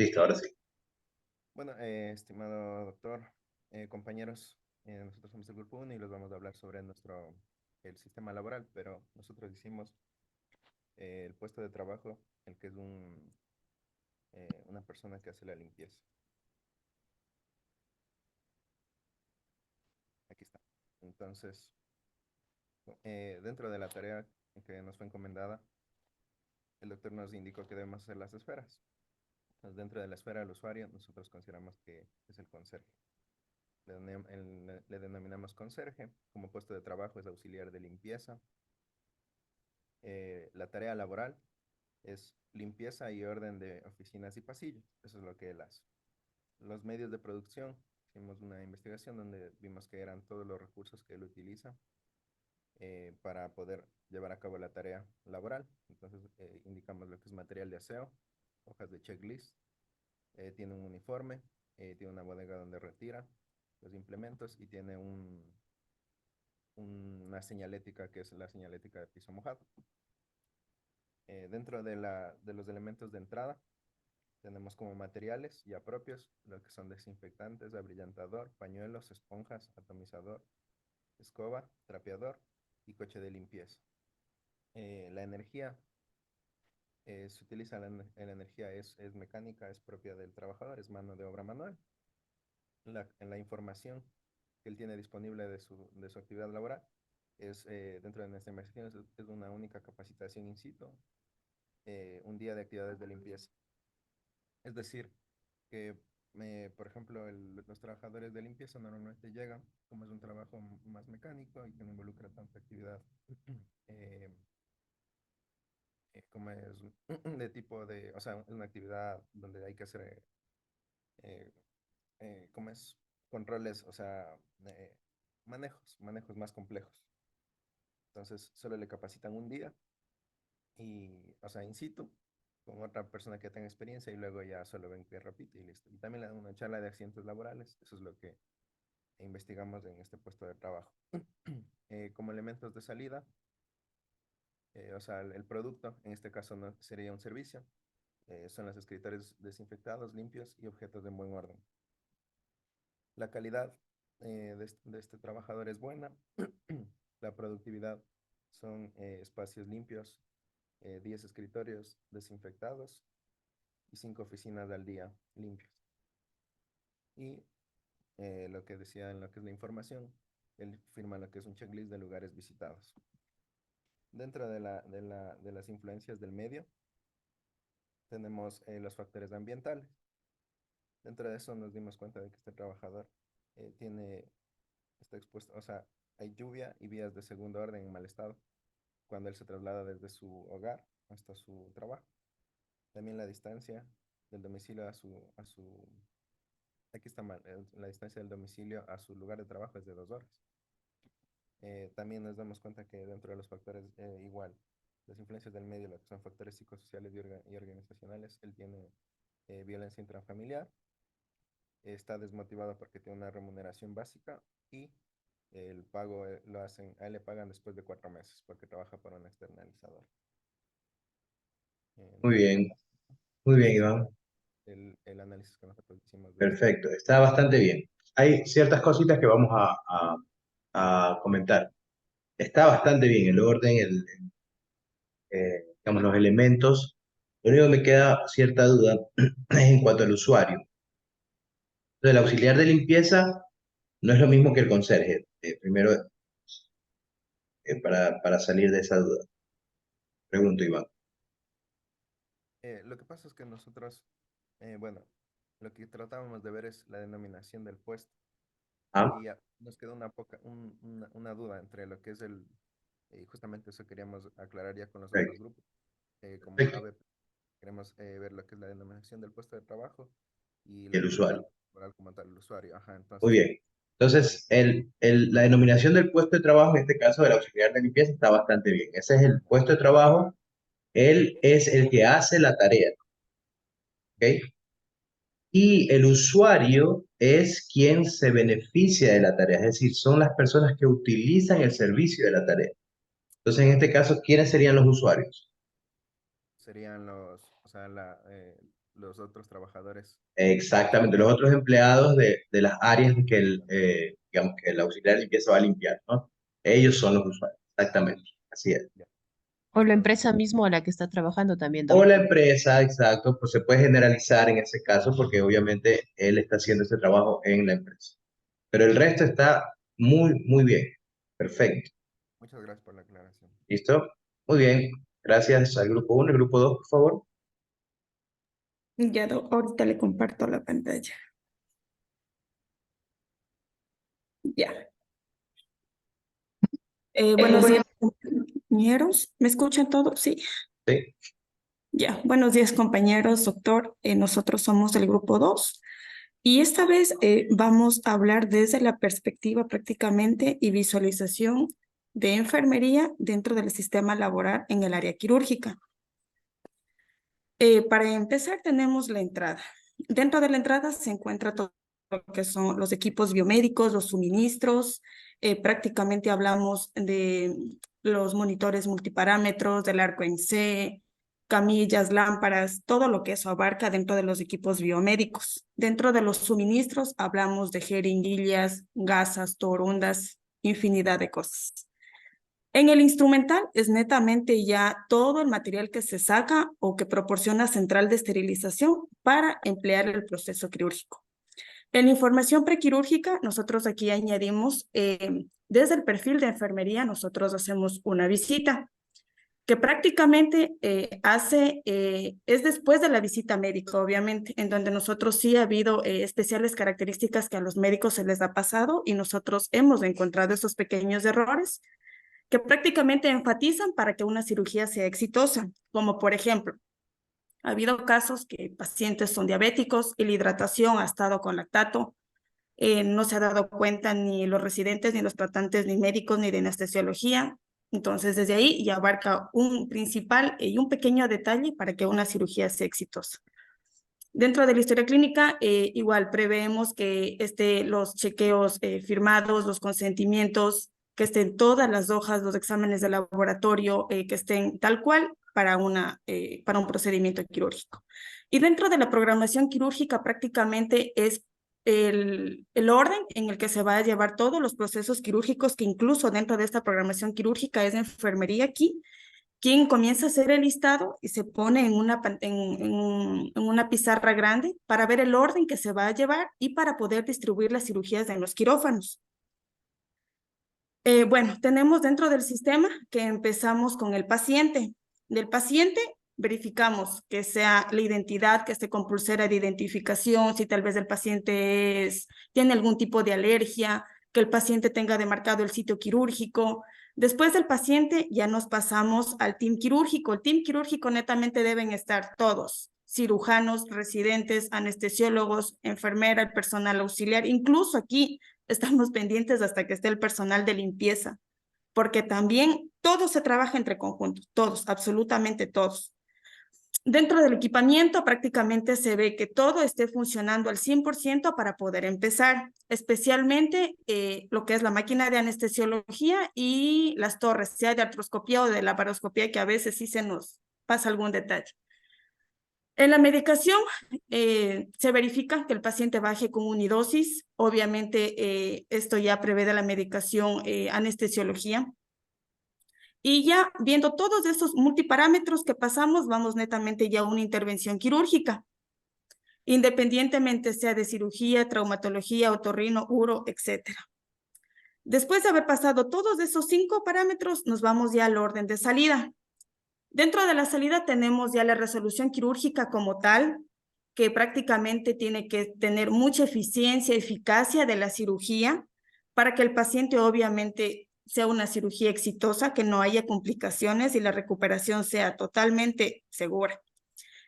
Listo, ahora sí. Bueno, estimado doctor, compañeros, nosotros somos el Grupo 1 y les vamos a hablar sobre el sistema laboral, pero nosotros hicimos el puesto de trabajo, el que es una persona que hace la limpieza. Aquí está. Entonces, dentro de la tarea que nos fue encomendada, el doctor nos indicó que debemos hacer las esferas. Entonces, dentro de la esfera del usuario, nosotros consideramos que es el conserje. Le denominamos conserje. Como puesto de trabajo es auxiliar de limpieza. La tarea laboral es limpieza y orden de oficinas y pasillos. Eso es lo que él hace. Los medios de producción, hicimos una investigación donde vimos que eran todos los recursos que él utiliza para poder llevar a cabo la tarea laboral. Entonces, indicamos lo que es material de aseo, hojas de checklist, tiene un uniforme, tiene una bodega donde retira los implementos y tiene una señalética que es la señalética de piso mojado. Dentro de los elementos de entrada, tenemos como materiales ya propios lo que son desinfectantes, abrillantador, pañuelos, esponjas, atomizador, escoba, trapeador y coche de limpieza. La energía, se utiliza la energía, es mecánica, es propia del trabajador, es mano de obra manual. La información que él tiene disponible de su actividad laboral dentro de nuestra investigación, es una única capacitación in situ, un día de actividades de limpieza. Es decir, que, por ejemplo, los trabajadores de limpieza normalmente llegan, como es un trabajo más mecánico y que no involucra tanta actividad, eh, como es de tipo de, o sea, es una actividad donde hay que hacer, eh, como es, controles, o sea, manejos más complejos. Entonces, solo le capacitan un día y, o sea, in situ, con otra persona que tenga experiencia y luego ya solo ven que repite y listo. Y también le dan una charla de accidentes laborales, eso es lo que investigamos en este puesto de trabajo. Como elementos de salida, o sea, el producto, en este caso no sería un servicio, son los escritorios desinfectados, limpios y objetos en buen orden. La calidad de este trabajador es buena, la productividad son espacios limpios, 10 escritorios desinfectados y 5 oficinas al día limpias. Y lo que decía en lo que es la información, él firma lo que es un checklist de lugares visitados. Dentro de las influencias del medio, tenemos los factores ambientales. Dentro de eso nos dimos cuenta de que este trabajador tiene, está expuesto, o sea, hay lluvia y vías de segundo orden en mal estado cuando él se traslada desde su hogar hasta su trabajo. También la distancia del domicilio aquí está mal, la distancia del domicilio a su lugar de trabajo es de 2 horas. También nos damos cuenta que dentro de los factores, igual, las influencias del medio, lo que son factores psicosociales y organizacionales, él tiene violencia intrafamiliar, está desmotivado porque tiene una remuneración básica y el pago a él le pagan después de 4 meses porque trabaja para un externalizador. Muy Entonces, bien, muy bien, ese es Iván. el análisis que nosotros hicimos de esto. Perfecto, está bastante bien. Hay ciertas cositas que vamos a comentar. Está bastante bien el orden, digamos, los elementos. Lo único que me queda cierta duda es en cuanto al usuario. El auxiliar de limpieza no es lo mismo que el conserje. Primero, para salir de esa duda. Pregunto, Iván. Lo que pasa es que nosotros, bueno, lo que tratábamos de ver es la denominación del puesto. Ah, Y nos quedó una duda entre lo que es y justamente eso queríamos aclarar ya con los otros perfecto. grupos. Como Perfecto. ABP, queremos ver lo que es la denominación del puesto de trabajo y Y la el actividad usuario. laboral como tal, el usuario. Ajá, Muy entonces, bien. Entonces, la denominación del puesto de trabajo, en este caso del auxiliar de limpieza, está bastante bien. Ese es el puesto de trabajo. Él es el que hace la tarea, ¿ok? Y el usuario es quien se beneficia de la tarea, es decir, son las personas que utilizan el servicio de la tarea. Entonces, en este caso, ¿quiénes serían los usuarios? serían o sea, los otros trabajadores. Exactamente, los otros empleados de las áreas que digamos que el auxiliar de limpieza va a limpiar, ¿no? Ellos son los usuarios, exactamente, así es. Ya, O la claro. empresa mismo a la que está trabajando también, O ¿no? la empresa, exacto, pues se puede generalizar en ese caso porque obviamente él está haciendo ese trabajo en la empresa. Pero el resto está muy, muy bien. Perfecto. Muchas gracias por la aclaración. ¿Listo? Muy bien. Gracias al grupo uno. El grupo 2, por favor. Ya, ahorita le comparto la pantalla. Ya. Buenos días, compañeros. ¿Me escuchan todos? Sí. Sí. Ya. Buenos días, compañeros, doctor. Nosotros somos del grupo 2 y esta vez vamos a hablar desde la perspectiva prácticamente y visualización de enfermería dentro del sistema laboral en el área quirúrgica. Para empezar, tenemos la entrada. Dentro de la entrada se encuentra todo lo que son los equipos biomédicos, los suministros. Prácticamente hablamos de los monitores multiparámetros, del arco en C, camillas, lámparas, todo lo que eso abarca dentro de los equipos biomédicos. Dentro de los suministros hablamos de jeringuillas, gasas, torundas, infinidad de cosas. En el instrumental es netamente ya todo el material que se saca o que proporciona central de esterilización para emplear el proceso quirúrgico. En la información prequirúrgica, nosotros aquí añadimos, desde el perfil de enfermería, nosotros hacemos una visita que prácticamente es después de la visita médica, obviamente, en donde nosotros sí ha habido especiales características que a los médicos se les ha pasado y nosotros hemos encontrado esos pequeños errores que prácticamente enfatizan para que una cirugía sea exitosa, como por ejemplo, ha habido casos que pacientes son diabéticos y la hidratación ha estado con lactato, no se ha dado cuenta ni los residentes, ni los tratantes, ni médicos, ni de anestesiología. Entonces, desde ahí ya abarca un principal y un pequeño detalle para que una cirugía sea exitosa. Dentro de la historia clínica, igual preveemos que los chequeos firmados, los consentimientos, que estén todas las hojas, los exámenes de laboratorio, que estén tal cual para un procedimiento quirúrgico. Y dentro de la programación quirúrgica prácticamente es el orden en el que se va a llevar todos los procesos quirúrgicos, que incluso dentro de esta programación quirúrgica es enfermería aquí, quien comienza a hacer el listado y se pone en una pizarra grande para ver el orden que se va a llevar y para poder distribuir las cirugías en los quirófanos. Bueno, tenemos dentro del sistema que empezamos con el paciente. Del paciente verificamos que sea la identidad, que esté con pulsera de identificación, si tal vez el paciente tiene algún tipo de alergia, que el paciente tenga demarcado el sitio quirúrgico. Después del paciente ya nos pasamos al team quirúrgico. El team quirúrgico netamente deben estar todos, cirujanos, residentes, anestesiólogos, enfermera, el personal auxiliar. Incluso aquí estamos pendientes hasta que esté el personal de limpieza, porque también todo se trabaja entre conjuntos, todos, absolutamente todos. Dentro del equipamiento prácticamente se ve que todo esté funcionando al 100% para poder empezar, especialmente lo que es la máquina de anestesiología y las torres, sea de artroscopía o de laparoscopía, que a veces sí se nos pasa algún detalle. En la medicación se verifica que el paciente baje con unidosis. Obviamente esto ya prevé de la medicación anestesiología. Y ya viendo todos esos multiparámetros que pasamos, vamos netamente ya a una intervención quirúrgica, independientemente sea de cirugía, traumatología, otorrino, uro, etc. Después de haber pasado todos esos 5 parámetros, nos vamos ya al orden de salida. Dentro de la salida tenemos ya la resolución quirúrgica como tal, que prácticamente tiene que tener mucha eficiencia, eficacia de la cirugía para que el paciente obviamente sea una cirugía exitosa, que no haya complicaciones y la recuperación sea totalmente segura.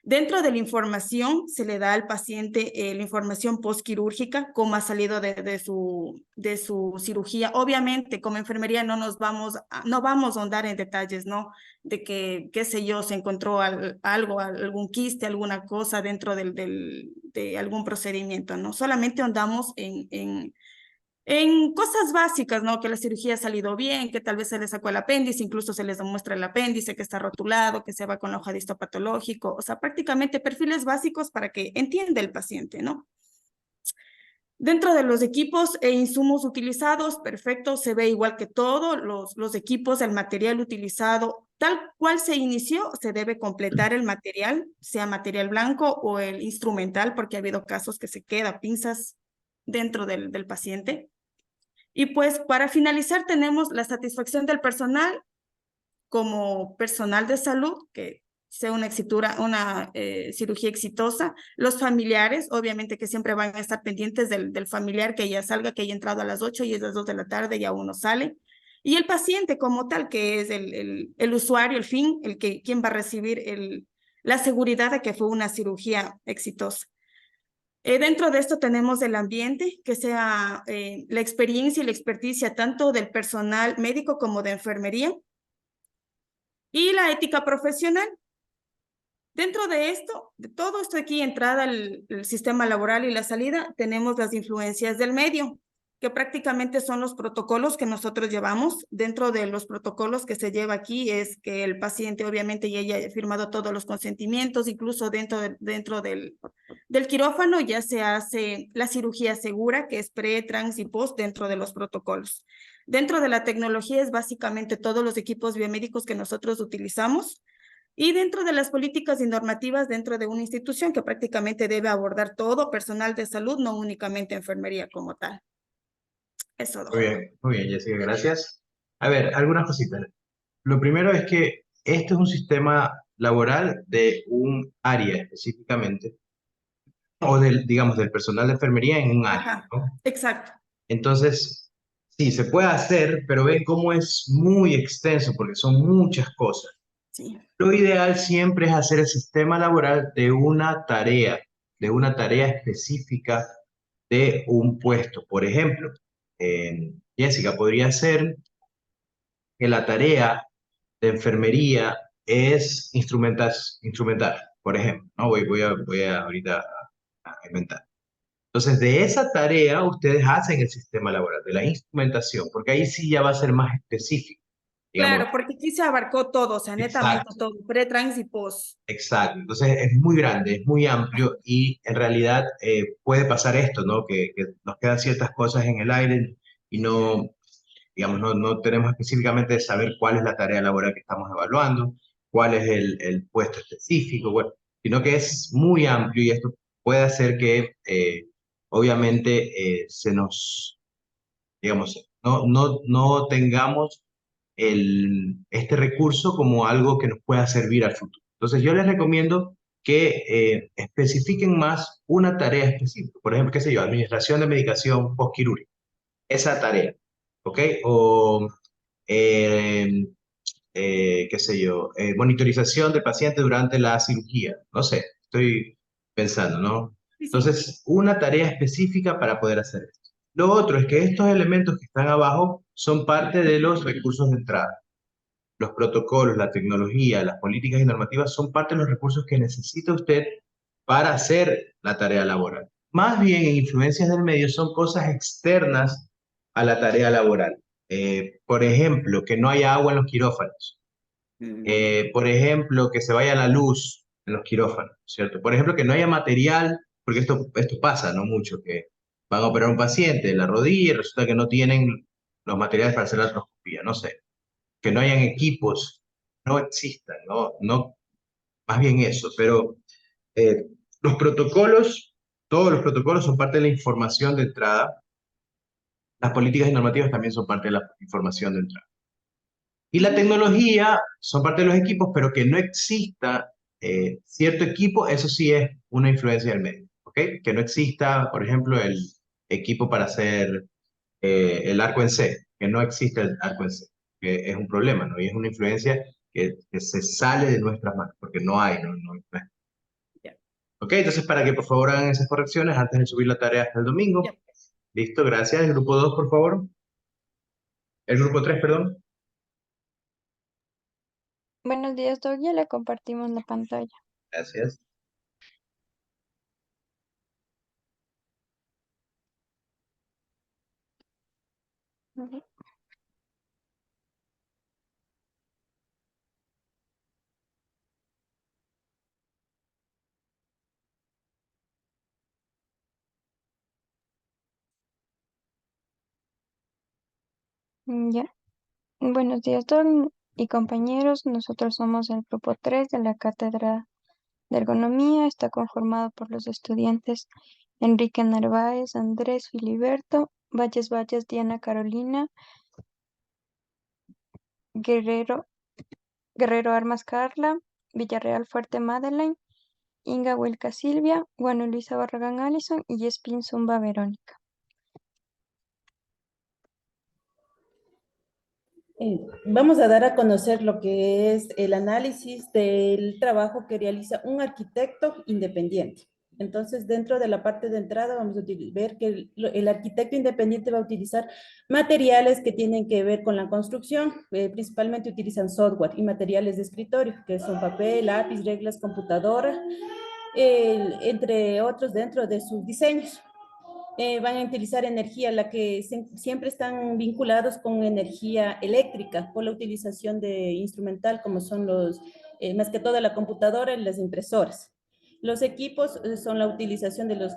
Dentro de la información se le da al paciente la información postquirúrgica, cómo ha salido de su cirugía. Obviamente, como enfermería no vamos a ahondar en detalles, ¿no? De que, qué sé yo, se encontró algo, algún quiste, alguna cosa dentro de algún procedimiento, ¿no? Solamente ahondamos En cosas básicas, ¿no? Que la cirugía ha salido bien, que tal vez se le sacó el apéndice, incluso se les demuestra el apéndice, que está rotulado, que se va con hoja de histopatológico, o sea, prácticamente perfiles básicos para que entienda el paciente, ¿no? Dentro de los equipos e insumos utilizados, perfecto, se ve igual que todo, los equipos, el material utilizado, tal cual se inició, se debe completar el material, sea material blanco o el instrumental, porque ha habido casos que se queda pinzas dentro del paciente. Y pues para finalizar tenemos la satisfacción del personal como personal de salud, que sea una cirugía exitosa, los familiares, obviamente que siempre van a estar pendientes del familiar que ya salga, que haya entrado a las 8 y es las 2 de la tarde, ya uno sale, y el paciente como tal, que es el usuario, el fin, quien va a recibir la seguridad de que fue una cirugía exitosa. Dentro de esto tenemos el ambiente, que sea la experiencia y la experticia tanto del personal médico como de enfermería, y la ética profesional. Dentro de esto, de todo esto aquí, entrada el sistema laboral y la salida, tenemos las influencias del medio, que prácticamente son los protocolos que nosotros llevamos. Dentro de los protocolos que se lleva aquí es que el paciente obviamente ya haya firmado todos los consentimientos, incluso dentro del quirófano ya se hace la cirugía segura, que es pre, trans y post dentro de los protocolos. Dentro de la tecnología es básicamente todos los equipos biomédicos que nosotros utilizamos. Y dentro de las políticas y normativas dentro de una institución que prácticamente debe abordar todo personal de salud, no únicamente enfermería como tal. Eso, doctor. Muy bien, Jessica, gracias. A ver, algunas cositas. Lo primero es que este es un sistema laboral de un área específicamente, o del, digamos, del personal de enfermería en un área, Ajá, ¿no? exacto. Entonces, sí, se puede hacer, pero ven cómo es muy extenso porque son muchas cosas. Sí. Lo ideal siempre es hacer el sistema laboral de una tarea específica de un puesto. Por ejemplo, Jessica, podría ser que la tarea de enfermería es instrumentar, por ejemplo, ¿no? Voy a ahorita a inventar. Entonces, de esa tarea ustedes hacen el sistema laboral, de la instrumentación, porque ahí sí ya va a ser más específico, digamos. Claro, porque aquí se abarcó todo, o sea, netamente Exacto. todo, pre, trans y post. Exacto, entonces es muy grande, es muy amplio y en realidad puede pasar esto, ¿no? Que nos quedan ciertas cosas en el aire y no, digamos, no tenemos específicamente de saber cuál es la tarea laboral que estamos evaluando, cuál es el puesto específico, bueno, sino que es muy amplio y esto puede hacer que obviamente digamos, no tengamos este recurso como algo que nos pueda servir al futuro. Entonces yo les recomiendo que especifiquen más una tarea específica. Por ejemplo, qué sé yo, administración de medicación postquirúrgica. Esa tarea, ¿ok? O, eh, qué sé yo, monitorización del paciente durante la cirugía. No sé, estoy pensando, ¿no? Sí, sí. Entonces, una tarea específica para poder hacer esto. Lo otro es que estos elementos que están abajo son parte de los recursos de entrada. Los protocolos, la tecnología, las políticas y normativas son parte de los recursos que necesita usted para hacer la tarea laboral. Más bien, en influencias del medio son cosas externas a la tarea laboral. Por ejemplo, que no haya agua en los quirófanos. Por ejemplo, que se vaya la luz en los quirófanos, ¿cierto? Por ejemplo, que no haya material, porque esto pasa, ¿no? Mucho, que van a operar a un paciente de la rodilla y resulta que no tienen los materiales para hacer la artroscopía, no sé, que no hayan equipos, no existan, ¿no? No, más bien eso, pero eh, los protocolos, todos los protocolos son parte de la información de entrada, las políticas y normativas también son parte de la información de entrada. Y la tecnología son parte de los equipos, pero que no exista cierto equipo, eso sí es una influencia del medio, ¿ok? Que no exista, por ejemplo, el equipo para hacer el arco en C, que no existe el arco en C, que es un problema, ¿no? Y es una influencia que se sale de nuestras manos, porque no hay, ¿no? Ya, Ok, entonces para que por favor hagan esas correcciones antes de subir la tarea hasta el domingo. ya. Listo, gracias. El grupo 2 por favor. El grupo 3 perdón. Buenos días, Doc. Ya le compartimos la pantalla. Gracias. Ujú. Ya. Buenos días, Don y compañeros. Nosotros somos el grupo 3 de la Cátedra de Ergonomía. Está conformado por los estudiantes Enrique Narváez, Andrés Filiberto, Valles, Diana Carolina, Guerrero, Guerrero Armas Carla, Villarreal Fuerte Madeleine, Inga Huelca Silvia, Juana Luisa Barragán Alison y Yespin Zumba Verónica. Vamos a dar a conocer lo que es el análisis del trabajo que realiza un arquitecto independiente. Entonces, dentro de la parte de entrada vamos a ver que el arquitecto independiente va a utilizar materiales que tienen que ver con la construcción, principalmente utilizan software y materiales de escritorio, que son papel, lápiz, reglas, computadora, entre otros dentro de sus diseños. Van a utilizar energía, la que siempre están vinculados con energía eléctrica por la utilización de instrumental como son más que todo la computadora y las impresoras. Los equipos son la utilización de las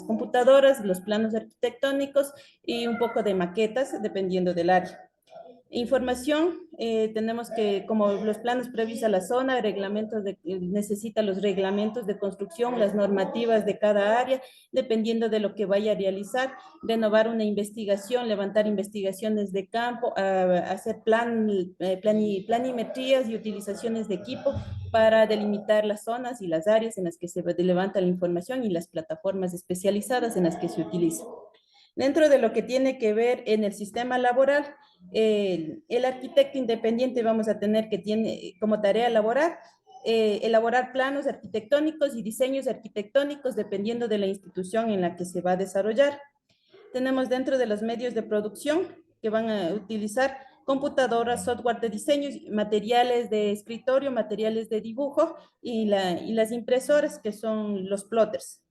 computadoras, los planos arquitectónicos y un poco de maquetas dependiendo del área. Información, tenemos que, como los planos previos a la zona, necesita los reglamentos de construcción, las normativas de cada área, dependiendo de lo que vaya a realizar, renovar una investigación, levantar investigaciones de campo, hacer planimetrías y utilizaciones de equipo para delimitar las zonas y las áreas en las que se levanta la información y las plataformas especializadas en las que se utiliza. Dentro de lo que tiene que ver en el sistema laboral, el arquitecto independiente vamos a tener que tiene como tarea elaborar planos arquitectónicos y diseños arquitectónicos dependiendo de la institución en la que se va a desarrollar. Tenemos dentro de los medios de producción que van a utilizar computadoras, software de diseño, materiales de escritorio, materiales de dibujo y las impresoras que son los plotters.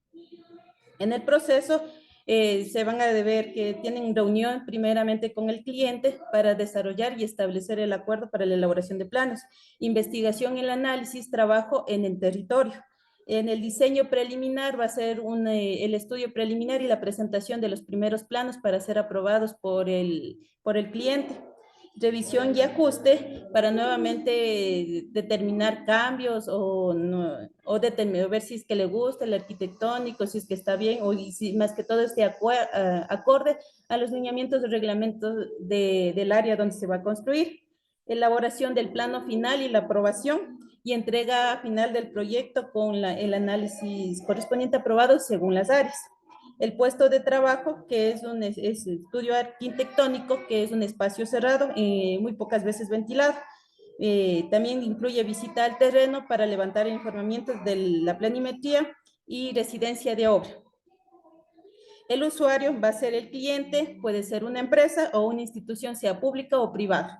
En el proceso se van a deber que tienen reunión primeramente con el cliente para desarrollar y establecer el acuerdo para la elaboración de planos, investigación y el análisis, trabajo en el territorio. En el diseño preliminar va a ser el estudio preliminar y la presentación de los primeros planos para ser aprobados por el cliente. Revisión y ajuste para nuevamente determinar cambios o ver si es que le gusta el arquitectónico, si es que está bien o si más que todo esté acorde a los lineamientos de reglamentos del área donde se va a construir. Elaboración del plano final y la aprobación y entrega final del proyecto con el análisis correspondiente aprobado según las áreas. El puesto de trabajo, que es un estudio arquitectónico, que es un espacio cerrado, muy pocas veces ventilado. También incluye visita al terreno para levantar información de la planimetría y residencia de obra. El usuario va a ser el cliente, puede ser una empresa o una institución, sea pública o privada.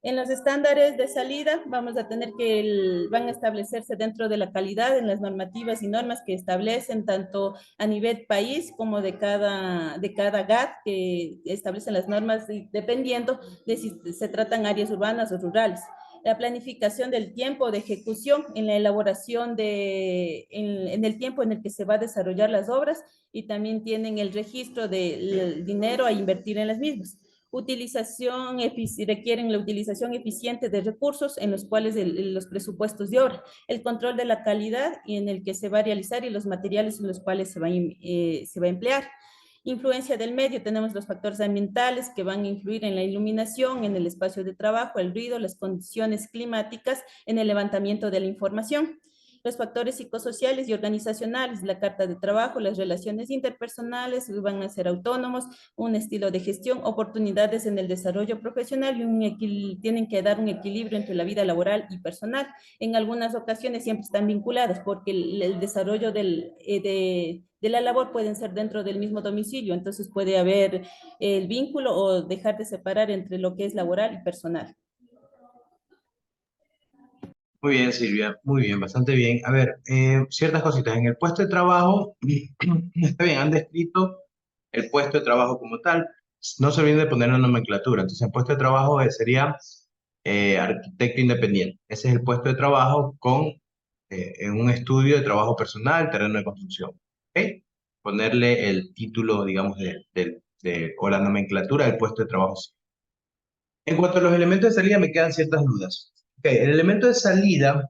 En los estándares de salida vamos a tener que van a establecerse dentro de la calidad en las normativas y normas que establecen tanto a nivel país como de cada GAT que establecen las normas dependiendo de si se tratan áreas urbanas o rurales. La planificación del tiempo de ejecución en la elaboración en el tiempo en el que se va a desarrollar las obras y también tienen el registro del dinero a invertir en las mismas. Requieren la utilización eficiente de recursos en los cuales los presupuestos de obra, el control de la calidad y en el que se va a realizar y los materiales en los cuales se va a emplear. Influencia del medio, tenemos los factores ambientales que van a influir en la iluminación, en el espacio de trabajo, el ruido, las condiciones climáticas, en el levantamiento de la información. Los factores psicosociales y organizacionales, la carta de trabajo, las relaciones interpersonales, van a ser autónomos, un estilo de gestión, oportunidades en el desarrollo profesional y tienen que dar un equilibrio entre la vida laboral y personal. En algunas ocasiones siempre están vinculadas porque el desarrollo de la labor pueden ser dentro del mismo domicilio, entonces puede haber el vínculo o dejar de separar entre lo que es laboral y personal. Muy bien, Silvia, muy bien, bastante bien. A ver, ciertas cositas. En el puesto de trabajo, está bien, han descrito el puesto de trabajo como tal. no se olviden de poner la nomenclatura. Entonces, el puesto de trabajo sería arquitecto independiente. Ese es el puesto de trabajo en un estudio de trabajo personal, terreno de construcción. ¿Ok? Ponerle el título, digamos, o la nomenclatura del puesto de trabajo. En cuanto a los elementos de salida, me quedan ciertas dudas. Ok, el elemento de salida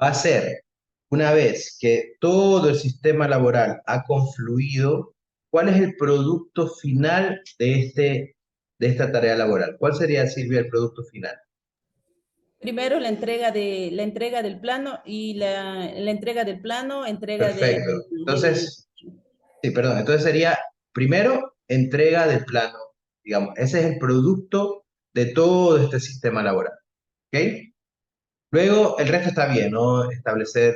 va a ser, una vez que todo el sistema laboral ha confluido, ¿cuál es el producto final de esta tarea laboral? ¿Cuál sería, Silvia, el producto final? Primero la entrega del plano y la entrega del plano, entrega Perfecto. del- Entonces, sí, perdón. Entonces sería, primero, entrega del plano. Digamos, ese es el producto de todo este sistema laboral. ¿Ok? Luego, el resto está bien, ¿no? Establecer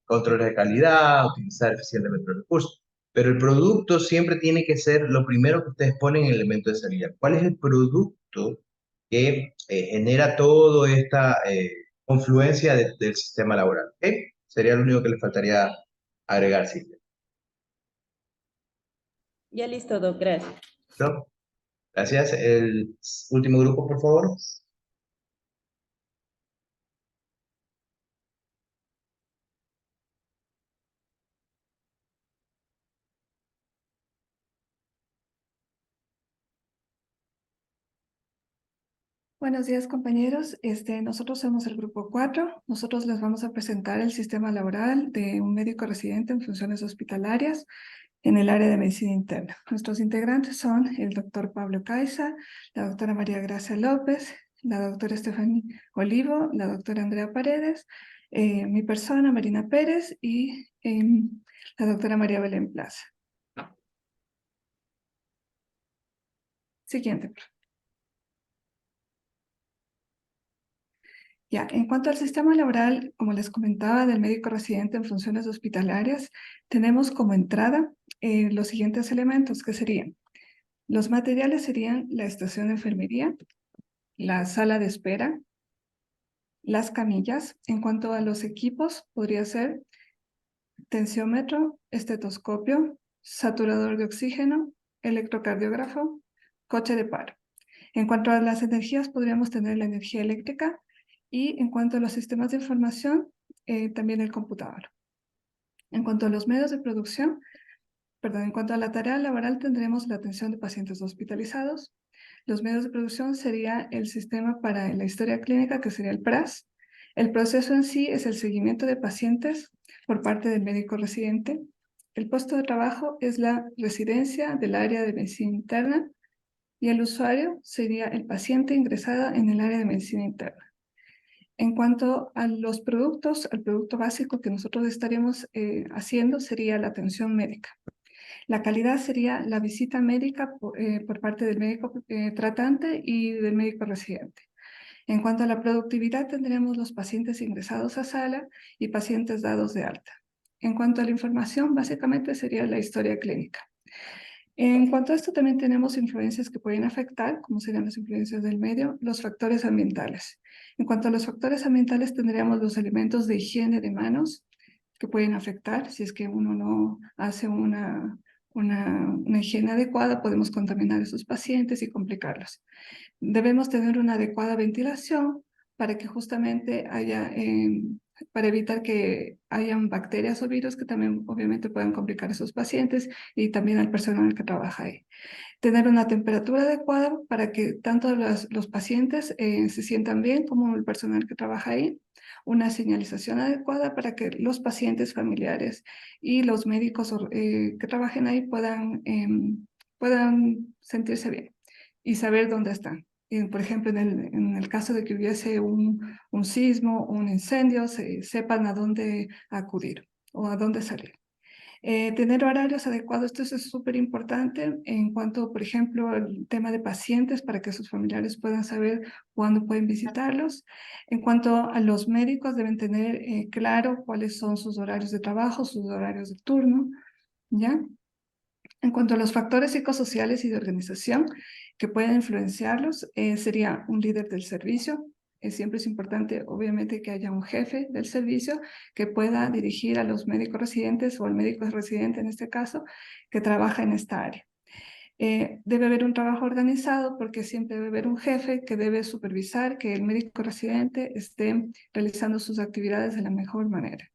controles de calidad, utilizar eficientemente los recursos. Pero el producto siempre tiene que ser lo primero que ustedes ponen en el elemento de salida. ¿Cuál es el producto que genera toda esta confluencia del sistema laboral? ¿Ok? Sería lo único que le faltaría agregar, Silvia. Ya listo, Doc, gracias. ¿Listo? Gracias. El último grupo, por favor. Buenos días, compañeros. Nosotros somos el grupo 4. Nosotros les vamos a presentar el sistema laboral de un médico residente en funciones hospitalarias en el área de medicina interna. Nuestros integrantes son el doctor Pablo Caiza, la doctora María Gracia López, la doctora Estefanía Olivo, la doctora Andrea Paredes, mi persona, Marina Pérez, y la doctora María Belén Plaza. Siguiente, por favor. Ya, en cuanto al sistema laboral, como les comentaba, del médico residente en funciones hospitalarias, tenemos como entrada los siguientes elementos, que serían, los materiales serían la estación de enfermería, la sala de espera, las camillas. En cuanto a los equipos, podría ser tensiómetro, estetoscopio, saturador de oxígeno, electrocardiógrafo, coche de paro. En cuanto a las energías, podríamos tener la energía eléctrica y en cuanto a los sistemas de información, también el computador. En cuanto a los medios de producción, en cuanto a la tarea laboral, tendremos la atención de pacientes hospitalizados. Los medios de producción sería el sistema para la historia clínica, que sería el PRAS. El proceso en sí es el seguimiento de pacientes por parte del médico residente. El puesto de trabajo es la residencia del área de medicina interna y el usuario sería el paciente ingresado en el área de medicina interna. En cuanto a los productos, el producto básico que nosotros estaríamos haciendo sería la atención médica. La calidad sería la visita médica por parte del médico tratante y del médico residente. En cuanto a la productividad, tendremos los pacientes ingresados a sala y pacientes dados de alta. En cuanto a la información, básicamente sería la historia clínica. En cuanto a esto, también tenemos influencias que pueden afectar, como serían las influencias del medio, los factores ambientales. En cuanto a los factores ambientales, tendríamos los elementos de higiene de manos que pueden afectar. Si es que uno no hace una higiene adecuada, podemos contaminar a esos pacientes y complicarlos. Debemos tener una adecuada ventilación para que justamente haya, para evitar que hayan bacterias o virus que también obviamente puedan complicar a esos pacientes y también al personal que trabaja ahí. Tener una temperatura adecuada para que tanto los pacientes se sientan bien como el personal que trabaja ahí. Una señalización adecuada para que los pacientes familiares y los médicos que trabajen ahí puedan sentirse bien y saber dónde están. Por ejemplo, en el caso de que hubiese un sismo o un incendio, sepan a dónde acudir o a dónde salir. Tener horarios adecuados, esto es súper importante en cuanto, por ejemplo, al tema de pacientes para que sus familiares puedan saber cuándo pueden visitarlos. En cuanto a los médicos, deben tener claro cuáles son sus horarios de trabajo, sus horarios de turno, ¿ya? En cuanto a los factores psicosociales y de organización que pueden influenciarlos, sería un líder del servicio. Siempre es importante, obviamente, que haya un jefe del servicio que pueda dirigir a los médicos residentes o al médico residente, en este caso, que trabaja en esta área. Debe haber un trabajo organizado porque siempre debe haber un jefe que debe supervisar que el médico residente esté realizando sus actividades de la mejor manera.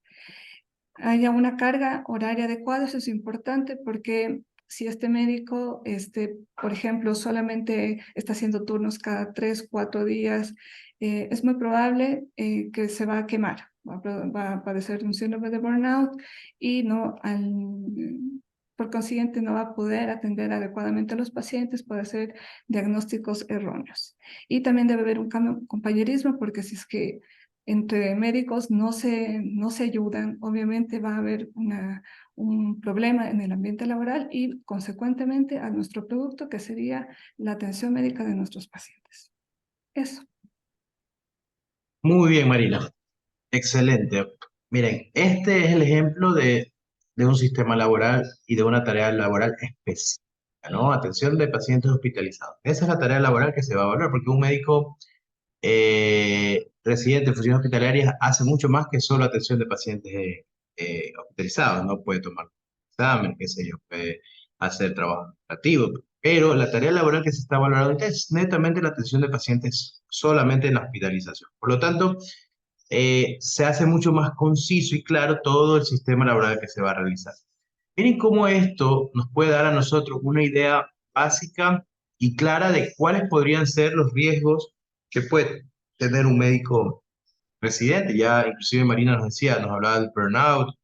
Haya una carga horaria adecuada, eso es importante porque si este médico, por ejemplo, solamente está haciendo turnos cada 3, 4 días, es muy probable que se va a quemar, va a padecer un síndrome de burnout y por consiguiente no va a poder atender adecuadamente a los pacientes, puede hacer diagnósticos erróneos. Y también debe haber un compañerismo porque si es que entre médicos no se ayudan, obviamente va a haber un problema en el ambiente laboral y consecuentemente a nuestro producto, que sería la atención médica de nuestros pacientes. Eso. Muy bien, Marina. Excelente. Miren, este es el ejemplo de un sistema laboral y de una tarea laboral específica, ¿no? Atención de pacientes hospitalizados. Esa es la tarea laboral que se va a evaluar, porque un médico residente en funciones hospitalarias hace mucho más que solo atención de pacientes hospitalizados, ¿no? Puede tomar examen, qué sé yo, puede hacer trabajo administrativo, pero la tarea laboral que se está valorando ahorita es netamente la atención de pacientes solamente en la hospitalización. Por lo tanto, se hace mucho más conciso y claro todo el sistema laboral que se va a realizar. Miren cómo esto nos puede dar a nosotros una idea básica y clara de cuáles podrían ser los riesgos que puede tener un médico residente. Ya inclusive Marina nos decía, nos hablaba del burnout,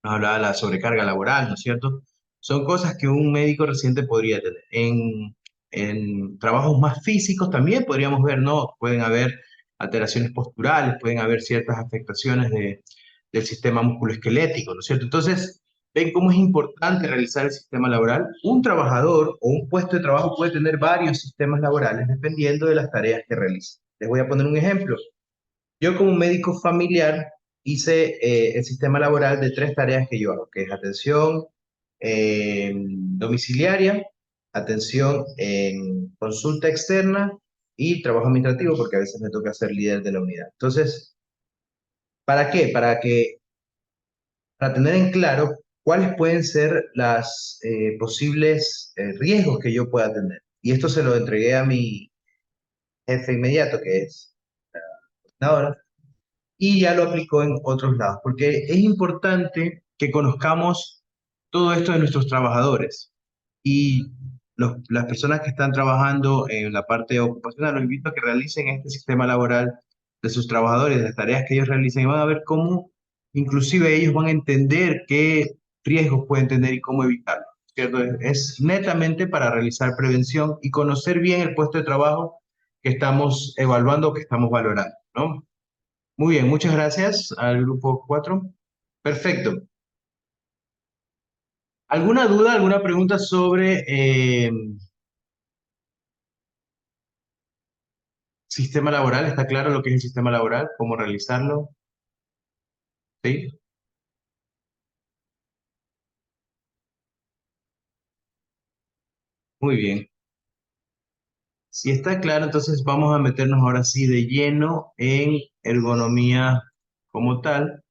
nos hablaba de la sobrecarga laboral, ¿no es cierto? Son cosas que un médico residente podría tener. En trabajos más físicos también podríamos ver, ¿no? Pueden haber alteraciones posturales, pueden haber ciertas afectaciones del sistema musculoesquelético, ¿no es cierto? Entonces, ven cómo es importante realizar el sistema laboral. Un trabajador o un puesto de trabajo puede tener varios sistemas laborales dependiendo de las tareas que realice. Les voy a poner un ejemplo. Yo como médico familiar hice el sistema laboral de 3 tareas que yo hago, que es atención domiciliaria, atención en consulta externa y trabajo administrativo, porque a veces me toca ser líder de la unidad. Entonces, ¿para qué? Para tener en claro cuáles pueden ser las posibles riesgos que yo pueda tener. Y esto se lo entregué a mi jefe inmediato, que es ahora, y ya lo aplicó en otros lados, porque es importante que conozcamos todo esto de nuestros trabajadores y las personas que están trabajando en la parte ocupacional. Los invito a que realicen este sistema laboral de sus trabajadores, de las tareas que ellos realicen, y van a ver cómo inclusive ellos van a entender qué riesgos pueden tener y cómo evitarlos, ¿cierto? Es netamente para realizar prevención y conocer bien el puesto de trabajo que estamos evaluando, que estamos valorando, ¿no? Muy bien, muchas gracias al grupo 4. Perfecto. ¿Alguna duda, alguna pregunta sobre sistema laboral? ¿Está claro lo que es el sistema laboral? ¿Cómo realizarlo? ¿Sí? Muy bien. Si está claro, entonces vamos a meternos ahora sí de lleno en ergonomía como tal.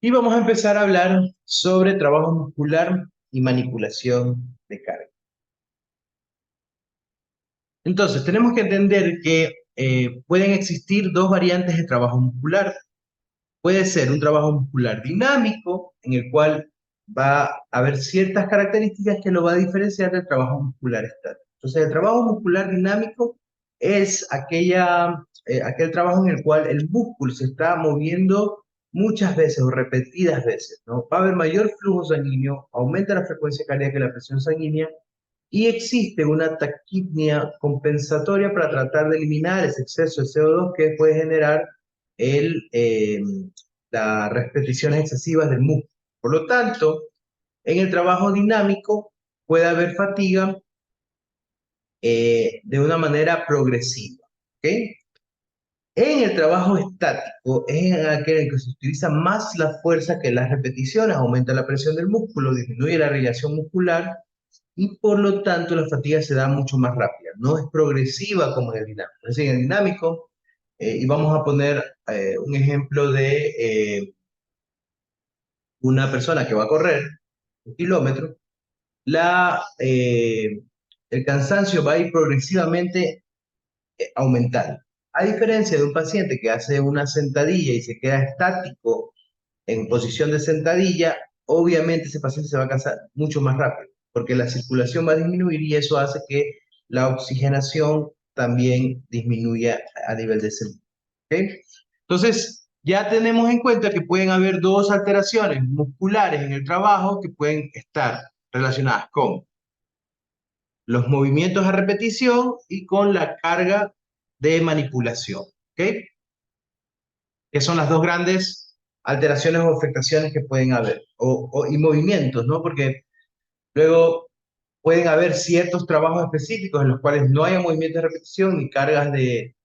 Y vamos a empezar a hablar sobre trabajo muscular y manipulación de carga. Entonces, tenemos que entender que pueden existir dos variantes de trabajo muscular. Puede ser un trabajo muscular dinámico, en el cual va a haber ciertas características que lo va a diferenciar del trabajo muscular estático. Entonces, el trabajo muscular dinámico es aquel trabajo en el cual el músculo se está moviendo muchas veces o repetidas veces, ¿no? Va a haber mayor flujo sanguíneo, aumenta la frecuencia cardíaca y la presión sanguínea, y existe una taquipnia compensatoria para tratar de eliminar ese exceso de CO2 que puede generar el, eh, las repeticiones excesivas del músculo. Por lo tanto, en el trabajo dinámico puede haber fatiga de una manera progresiva. ¿Ok? En el trabajo estático es en aquel en que se utiliza más la fuerza que las repeticiones, aumenta la presión del músculo, disminuye la irrigación muscular y por lo tanto la fatiga se da mucho más rápida, no es progresiva como en el dinámico. Es decir, en el dinámico y vamos a poner un ejemplo de una persona que va a correr 1 kilómetro, el cansancio va a ir progresivamente aumentando. A diferencia de un paciente que hace una sentadilla y se queda estático en posición de sentadilla, obviamente ese paciente se va a cansar mucho más rápido, porque la circulación va a disminuir y eso hace que la oxigenación también disminuya a nivel de cerebro. ¿Ok? Entonces, ya tenemos en cuenta que pueden haber dos alteraciones musculares en el trabajo que pueden estar relacionadas con los movimientos a repetición y con la carga de manipulación. ¿Ok? Que son las dos grandes alteraciones o afectaciones que pueden haber, y movimientos, ¿no? Porque luego pueden haber ciertos trabajos específicos en los cuales no haya movimientos de repetición ni cargas de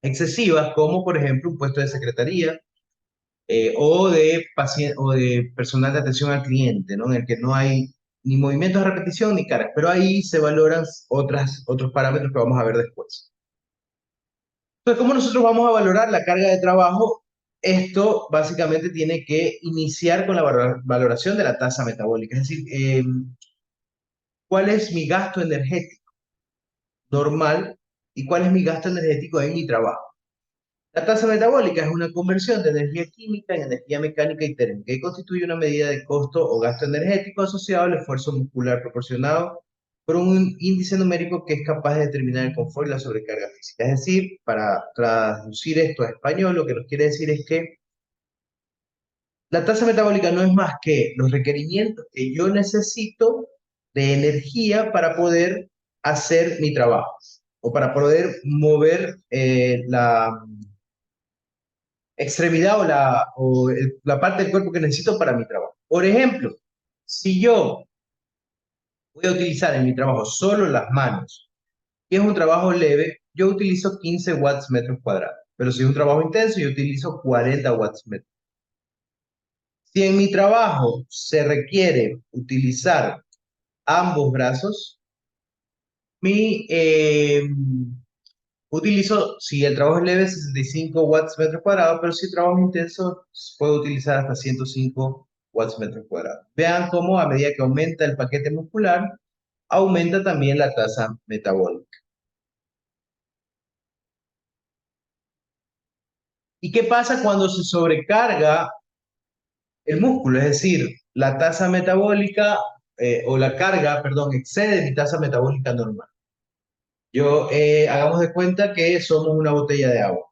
excesivas, como por ejemplo un puesto de secretaría o de personal de atención al cliente, ¿no? En el que no hay ni movimientos de repetición ni cargas, pero ahí se valoran otros parámetros que vamos a ver después. Entonces, ¿cómo nosotros vamos a valorar la carga de trabajo? Esto básicamente tiene que iniciar con la valoración de la tasa metabólica, es decir, ¿cuál es mi gasto energético normal y cuál es mi gasto energético en mi trabajo? La tasa metabólica es una conversión de energía química en energía mecánica y térmica y constituye una medida de costo o gasto energético asociado al esfuerzo muscular proporcionado por un índice numérico que es capaz de determinar el confort y la sobrecarga física. Es decir, para traducir esto a español, lo que nos quiere decir es que la tasa metabólica no es más que los requerimientos que yo necesito de energía para poder hacer mi trabajo o para poder mover la extremidad la parte del cuerpo que necesito para mi trabajo. Por ejemplo, si yo voy a utilizar en mi trabajo solo las manos, y es un trabajo leve, yo utilizo 15 watts metros cuadrados. Pero si es un trabajo intenso, yo utilizo 40 watts metros. Si en mi trabajo se requiere utilizar ambos brazos, mi, utilizo, si el trabajo es leve, 65 watts metros cuadrados, pero si el trabajo es intenso, puedo utilizar hasta 105 watts metros cuadrados. Vean cómo a medida que aumenta el paquete muscular, aumenta también la tasa metabólica. ¿Y qué pasa cuando se sobrecarga el músculo? Es decir, la tasa metabólica o la carga, perdón, excede mi tasa metabólica normal. Hagamos de cuenta que somos una botella de agua.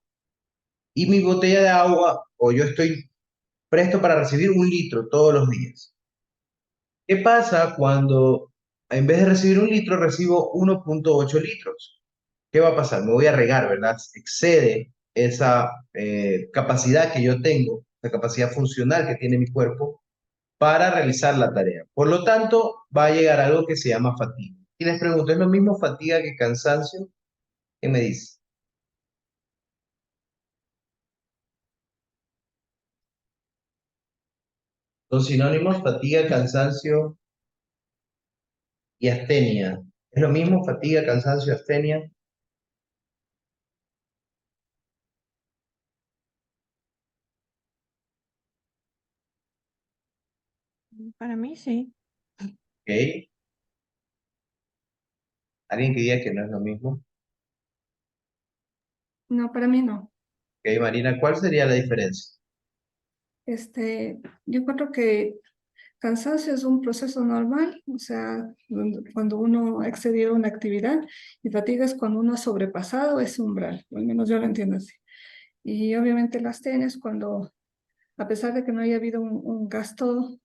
Y mi botella de agua, o yo estoy presto para recibir 1 litro todos los días. ¿Qué pasa cuando en vez de recibir 1 litro, recibo 1,8 litros? ¿Qué va a pasar? Me voy a regar, ¿verdad? Excede esa capacidad que yo tengo, la capacidad funcional que tiene mi cuerpo para realizar la tarea. Por lo tanto, va a llegar algo que se llama fatiga. Y les pregunto, ¿es lo mismo fatiga que cansancio? ¿Qué me dice? Son sinónimos, fatiga, cansancio y astenia. ¿Es lo mismo fatiga, cansancio, astenia? Para mí sí. ¿Ok? ¿Alguien que diga que no es lo mismo? No, para mí no. ¿Ok, Marina? ¿Cuál sería la diferencia? Yo encuentro que cansancio es un proceso normal, o sea, cuando uno ha excedido una actividad, y fatiga es cuando uno ha sobrepasado ese umbral, o al menos yo lo entiendo así. Y obviamente las tenis, cuando, a pesar de que no haya habido un gasto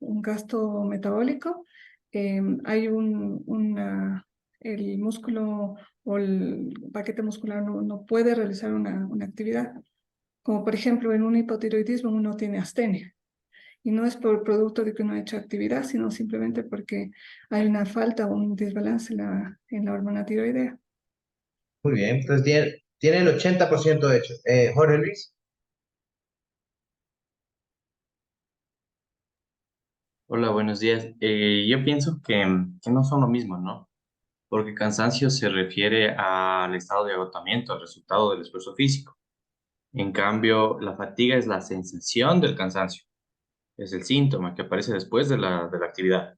metabólico, hay el músculo o el paquete muscular no puede realizar una actividad. Como por ejemplo en un hipotiroidismo uno tiene astenia. Y no es por producto de que uno ha hecho actividad, sino simplemente porque hay una falta o un desbalance en la hormona tiroidea. Muy bien, entonces tiene el 80% hecho. Jorge Luis. Hola, buenos días. Yo pienso que no son lo mismo, ¿no? porque cansancio se refiere al estado de agotamiento, al resultado del esfuerzo físico. En cambio, la fatiga es la sensación del cansancio, es el síntoma que aparece después de la actividad.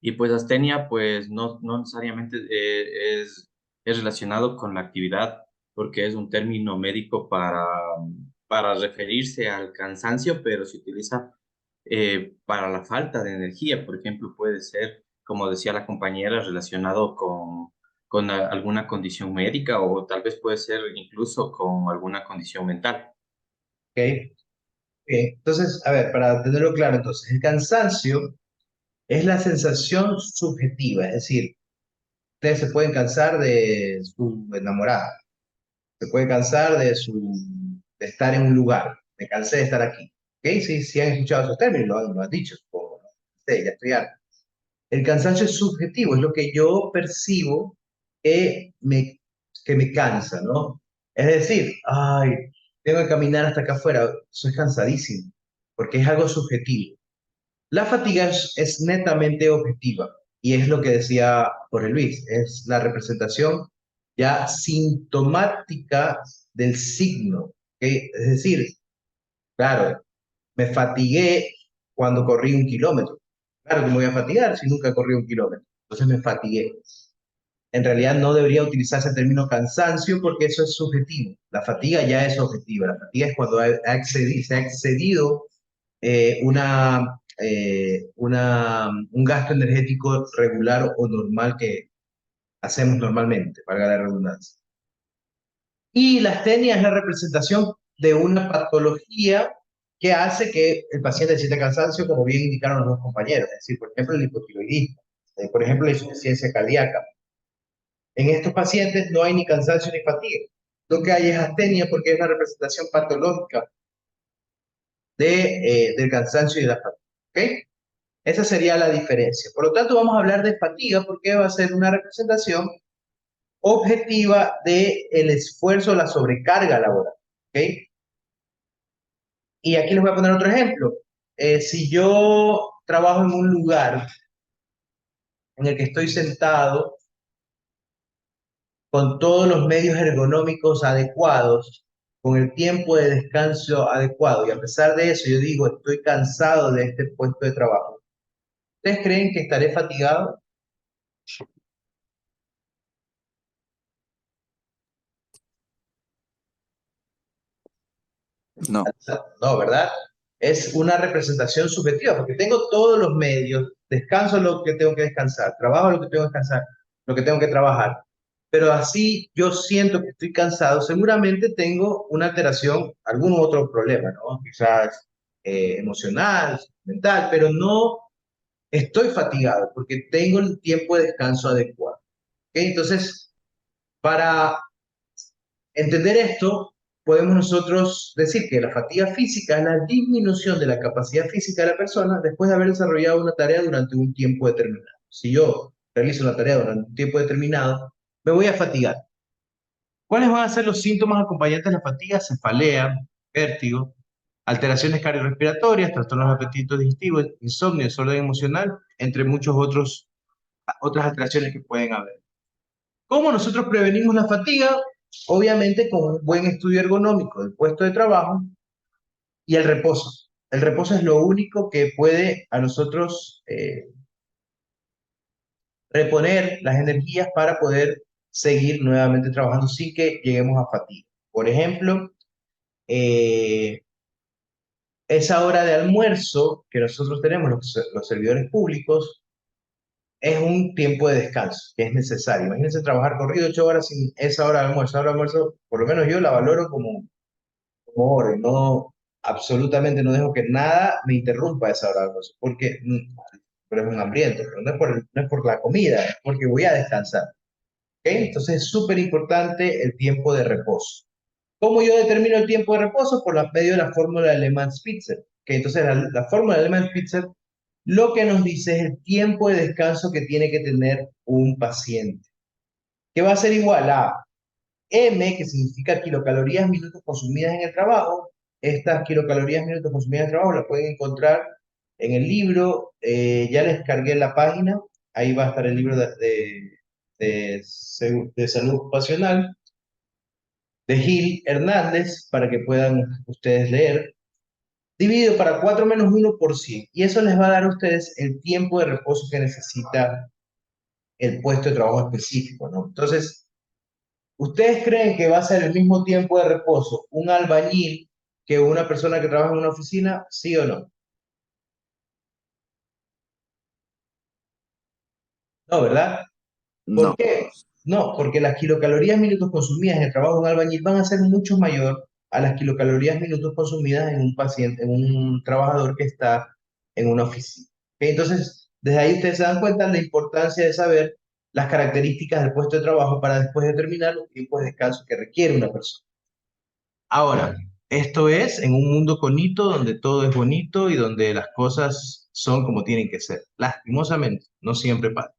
Y pues astenia, pues no necesariamente es relacionado con la actividad, porque es un término médico para referirse al cansancio, pero se utiliza para la falta de energía. Por ejemplo, puede ser, como decía la compañera, relacionado con alguna condición médica o tal vez puede ser incluso con alguna condición mental. ¿Ok? Entonces, a ver, para tenerlo claro, entonces, el cansancio es la sensación subjetiva, es decir, ustedes se pueden cansar de su enamorada, se puede cansar de estar en un lugar, me cansé de estar aquí. ¿Ok? Sí, sí han escuchado esos términos, lo han dicho, supongo, ¿no? Sí, ya estoy harto. El cansancio es subjetivo, es lo que yo percibo que me, que me cansa, ¿no? Es decir, ay, tengo que caminar hasta acá afuera, soy cansadísimo, porque es algo subjetivo. La fatiga es netamente objetiva y es lo que decía Jorge Luis, es la representación ya sintomática del signo. ¿Ok? Es decir, claro, me fatigué cuando corrí 1 kilómetro. Claro que me voy a fatigar si nunca corrí 1 kilómetro. Entonces me fatigué. En realidad no debería utilizarse el término cansancio porque eso es subjetivo. La fatiga ya es objetiva. La fatiga es cuando se ha excedido un gasto energético regular o normal que hacemos normalmente, valga la redundancia. Y la astenia es la representación de una patología que hace que el paciente sienta cansancio, como bien indicaron los dos compañeros, es decir, por ejemplo, el hipotiroidismo, por ejemplo, la insuficiencia cardíaca. En estos pacientes no hay ni cansancio ni fatiga. Lo que hay es astenia porque es la representación patológica del cansancio y de la fatiga. ¿Ok? Esa sería la diferencia. Por lo tanto, vamos a hablar de fatiga porque va a ser una representación objetiva del esfuerzo, la sobrecarga laboral. ¿Ok? Y aquí les voy a poner otro ejemplo. Si yo trabajo en un lugar en el que estoy sentado con todos los medios ergonómicos adecuados, con el tiempo de descanso adecuado, y a pesar de eso yo digo, estoy cansado de este puesto de trabajo, ¿ustedes creen que estaré fatigado? No. No, ¿verdad? Es una representación subjetiva, porque tengo todos los medios, descanso lo que tengo que descansar, trabajo lo que tengo que descansar, lo que tengo que trabajar, pero así yo siento que estoy cansado, seguramente tengo una alteración, algún otro problema, ¿no? Quizás emocional, mental, pero no estoy fatigado porque tengo el tiempo de descanso adecuado. ¿Ok? Entonces, para entender esto, podemos nosotros decir que la fatiga física es la disminución de la capacidad física de la persona después de haber desarrollado una tarea durante un tiempo determinado. Si yo realizo la tarea durante un tiempo determinado, me voy a fatigar. ¿Cuáles van a ser los síntomas acompañantes de la fatiga? Cefalea, vértigo, alteraciones cardiorrespiratorias, trastornos de apetito digestivo, insomnio, desorden emocional, entre muchos otras alteraciones que pueden haber. ¿Cómo nosotros prevenimos la fatiga? Obviamente con un buen estudio ergonómico del puesto de trabajo y el reposo. El reposo es lo único que puede a nosotros reponer las energías para poder seguir nuevamente trabajando sin que lleguemos a fatiga. Por ejemplo, eh, esa hora de almuerzo que nosotros tenemos, los servidores públicos, es un tiempo de descanso que es necesario. Imagínense trabajar corrido 8 horas sin esa hora de almuerzo. La hora de almuerzo, por lo menos yo la valoro como hora. No, absolutamente no dejo que nada me interrumpa esa hora de almuerzo, porque pero es un hambriento, pero no es por la comida, es porque voy a descansar. ¿Ok? Entonces es súper importante el tiempo de reposo. ¿Cómo yo determino el tiempo de reposo? Por medio de la fórmula de Alemán-Spitzer. ¿Ok? Entonces la fórmula de Alemán-Spitzer lo que nos dice es el tiempo de descanso que tiene que tener un paciente, que va a ser igual a M, que significa kilocalorías minutos consumidas en el trabajo. Estas kilocalorías minutos consumidas en el trabajo las pueden encontrar en el libro. Ya les cargué la página, ahí va a estar el libro de Salud Ocupacional de Gil Hernández, para que puedan ustedes leer, dividido para 4 menos 1%. Y eso les va a dar a ustedes el tiempo de reposo que necesita el puesto de trabajo específico, ¿no? Entonces, ¿ustedes creen que va a ser el mismo tiempo de reposo un albañil que una persona que trabaja en una oficina? ¿Sí o no? No, ¿verdad? ¿Por No. qué? No, porque las kilocalorías minutos consumidas en el trabajo de un albañil van a ser mucho mayor a las kilocalorías minutos consumidas en un paciente, en un trabajador que está en una oficina. ¿Ok? Entonces, desde ahí ustedes se dan cuenta de la importancia de saber las características del puesto de trabajo para después determinar los tiempos de descanso que requiere una persona. Ahora, esto es en un mundo bonito donde todo es bonito y donde las cosas son como tienen que ser. Lastimosamente, no siempre pasa.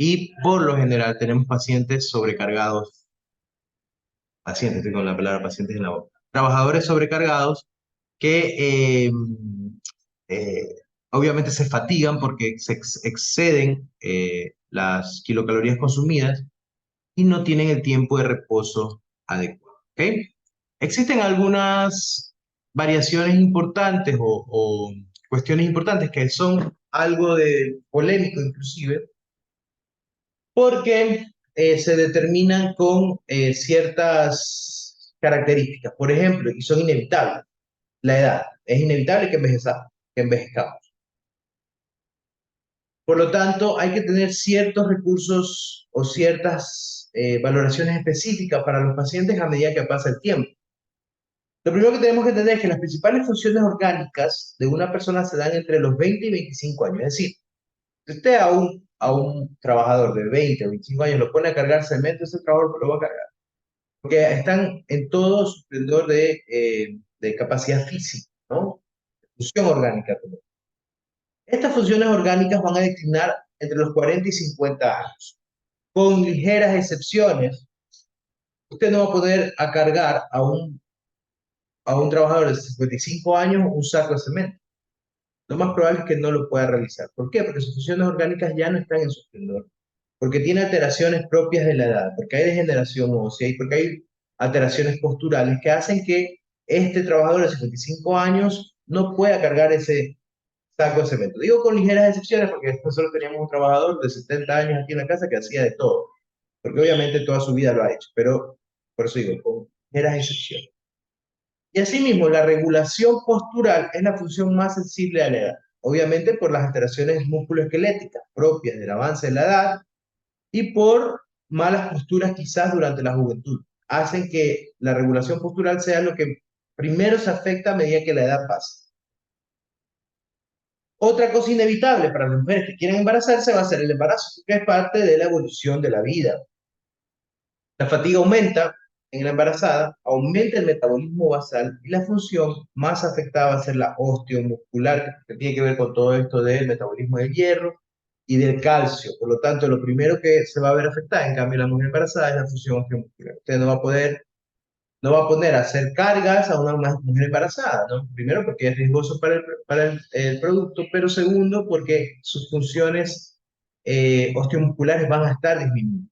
Y por lo general tenemos pacientes sobrecargados, pacientes, estoy con la palabra pacientes en la boca, trabajadores sobrecargados que eh, obviamente se fatigan porque se exceden las kilocalorías consumidas y no tienen el tiempo de reposo adecuado. ¿Ok? Existen algunas variaciones importantes o cuestiones importantes que son algo de polémico inclusive, porque se determinan con ciertas características. Por ejemplo, y son inevitables, la edad. Es inevitable que envejezcamos. Por lo tanto, hay que tener ciertos recursos o ciertas valoraciones específicas para los pacientes a medida que pasa el tiempo. Lo primero que tenemos que entender es que las principales funciones orgánicas de una persona se dan entre los 20 y 25 años. Es decir, si usted a un trabajador de 20 o 25 años lo pone a cargar cemento, ese trabajador lo va a cargar. Porque están en todo su esplendor de capacidad física, ¿no? Función orgánica. Estas funciones orgánicas van a declinar entre los 40 y 50 años. Con ligeras excepciones, usted no va a poder a cargar a un trabajador de 55 años un saco de cemento. Lo más probable es que no lo pueda realizar. ¿Por qué? Porque sus funciones orgánicas ya no están en su esplendor. Porque tiene alteraciones propias de la edad, porque hay degeneración ósea y porque hay alteraciones posturales que hacen que este trabajador de 55 años no pueda cargar ese saco de cemento. Digo con ligeras excepciones porque nosotros teníamos un trabajador de 70 años aquí en la casa que hacía de todo, porque obviamente toda su vida lo ha hecho, pero por eso digo, con ligeras excepciones. Y asimismo, la regulación postural es la función más sensible a la edad, obviamente por las alteraciones musculoesqueléticas propias del avance de la edad y por malas posturas quizás durante la juventud. Hacen que la regulación postural sea lo que primero se afecta a medida que la edad pasa. Otra cosa inevitable para las mujeres que quieren embarazarse va a ser el embarazo, que es parte de la evolución de la vida. La fatiga aumenta en la embarazada, aumenta el metabolismo basal y la función más afectada va a ser la osteomuscular, que tiene que ver con todo esto del metabolismo del hierro y del calcio. Por lo tanto, lo primero que se va a ver afectada, en cambio, la mujer embarazada es la función osteomuscular. Usted no va a poner a hacer cargas a una mujer embarazada, ¿no? Primero, porque es riesgoso para el producto, pero segundo, porque sus funciones osteomusculares van a estar disminuidas.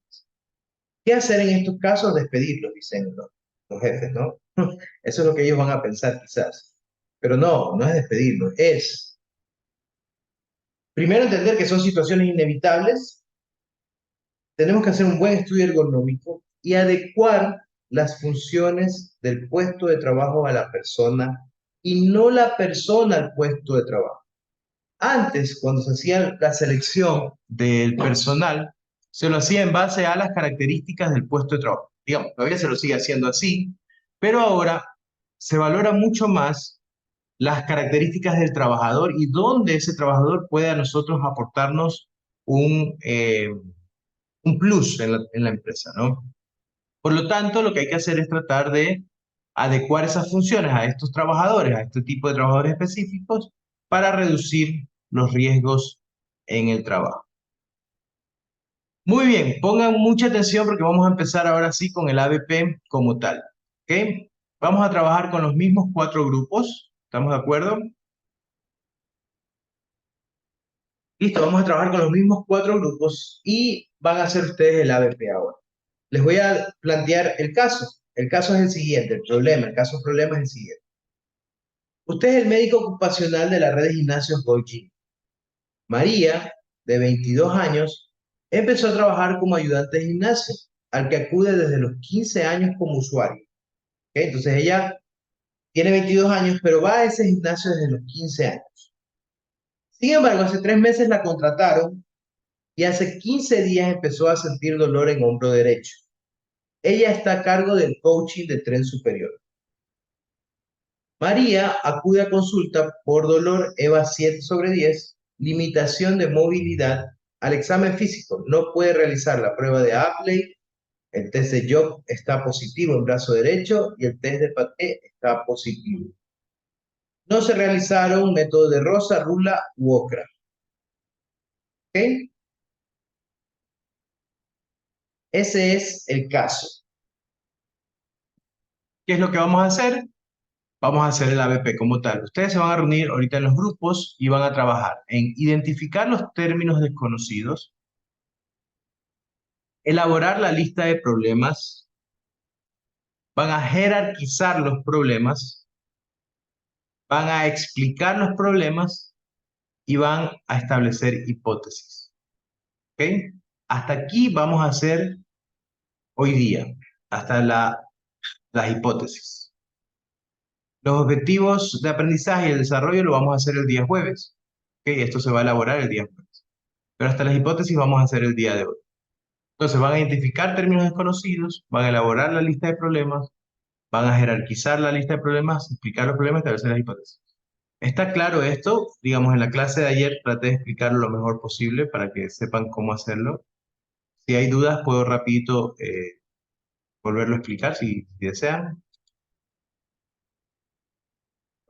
¿Qué hacer en estos casos? Despedirlos, dicen los jefes, ¿no? Eso es lo que ellos van a pensar quizás. Pero no, no es despedirlos, es primero entender que son situaciones inevitables, tenemos que hacer un buen estudio ergonómico y adecuar las funciones del puesto de trabajo a la persona y no la persona al puesto de trabajo. Antes, cuando se hacía la selección del personal, se lo hacía en base a las características del puesto de trabajo. Digamos, todavía se lo sigue haciendo así, pero ahora se valora mucho más las características del trabajador y dónde ese trabajador puede a nosotros aportarnos un plus en la empresa, ¿no? Por lo tanto, lo que hay que hacer es tratar de adecuar esas funciones a estos trabajadores, a este tipo de trabajadores específicos, para reducir los riesgos en el trabajo. Muy bien, pongan mucha atención porque vamos a empezar ahora sí con el ABP como tal. ¿Ok? Vamos a trabajar con los mismos 4 grupos. ¿Estamos de acuerdo? Listo, vamos a trabajar con los mismos 4 grupos y van a hacer ustedes el ABP ahora. Les voy a plantear el caso. El caso es el siguiente, el caso problema es el siguiente. Usted es el médico ocupacional de la red de gimnasios Gold Gym. María, de 22 años, empezó a trabajar como ayudante de gimnasio, al que acude desde los 15 años como usuario. ¿Ok? Entonces ella tiene 22 años, pero va a ese gimnasio desde los 15 años. Sin embargo, hace 3 meses la contrataron y hace 15 días empezó a sentir dolor en hombro derecho. Ella está a cargo del coaching de tren superior. María acude a consulta por dolor EVA 7/10, limitación de movilidad, al examen físico. No puede realizar la prueba de Apley, el test de Job está positivo en brazo derecho y el test de Paté está positivo. No se realizaron métodos de Rosa, Rula u Ocra. ¿Ok? Ese es el caso. ¿Qué es lo que vamos a hacer? Vamos a hacer el ABP como tal. Ustedes se van a reunir ahorita en los grupos y van a trabajar en identificar los términos desconocidos, elaborar la lista de problemas, van a jerarquizar los problemas, van a explicar los problemas y van a establecer hipótesis. ¿Ok? Hasta aquí vamos a hacer hoy día, hasta las hipótesis. Los objetivos de aprendizaje y el desarrollo lo vamos a hacer el día jueves. ¿Ok? Esto se va a elaborar el día jueves. Pero hasta las hipótesis vamos a hacer el día de hoy. Entonces van a identificar términos desconocidos, van a elaborar la lista de problemas, van a jerarquizar la lista de problemas, explicar los problemas y establecer las hipótesis. ¿Está claro esto? Digamos, en la clase de ayer traté de explicarlo lo mejor posible para que sepan cómo hacerlo. Si hay dudas, puedo rapidito volverlo a explicar si desean.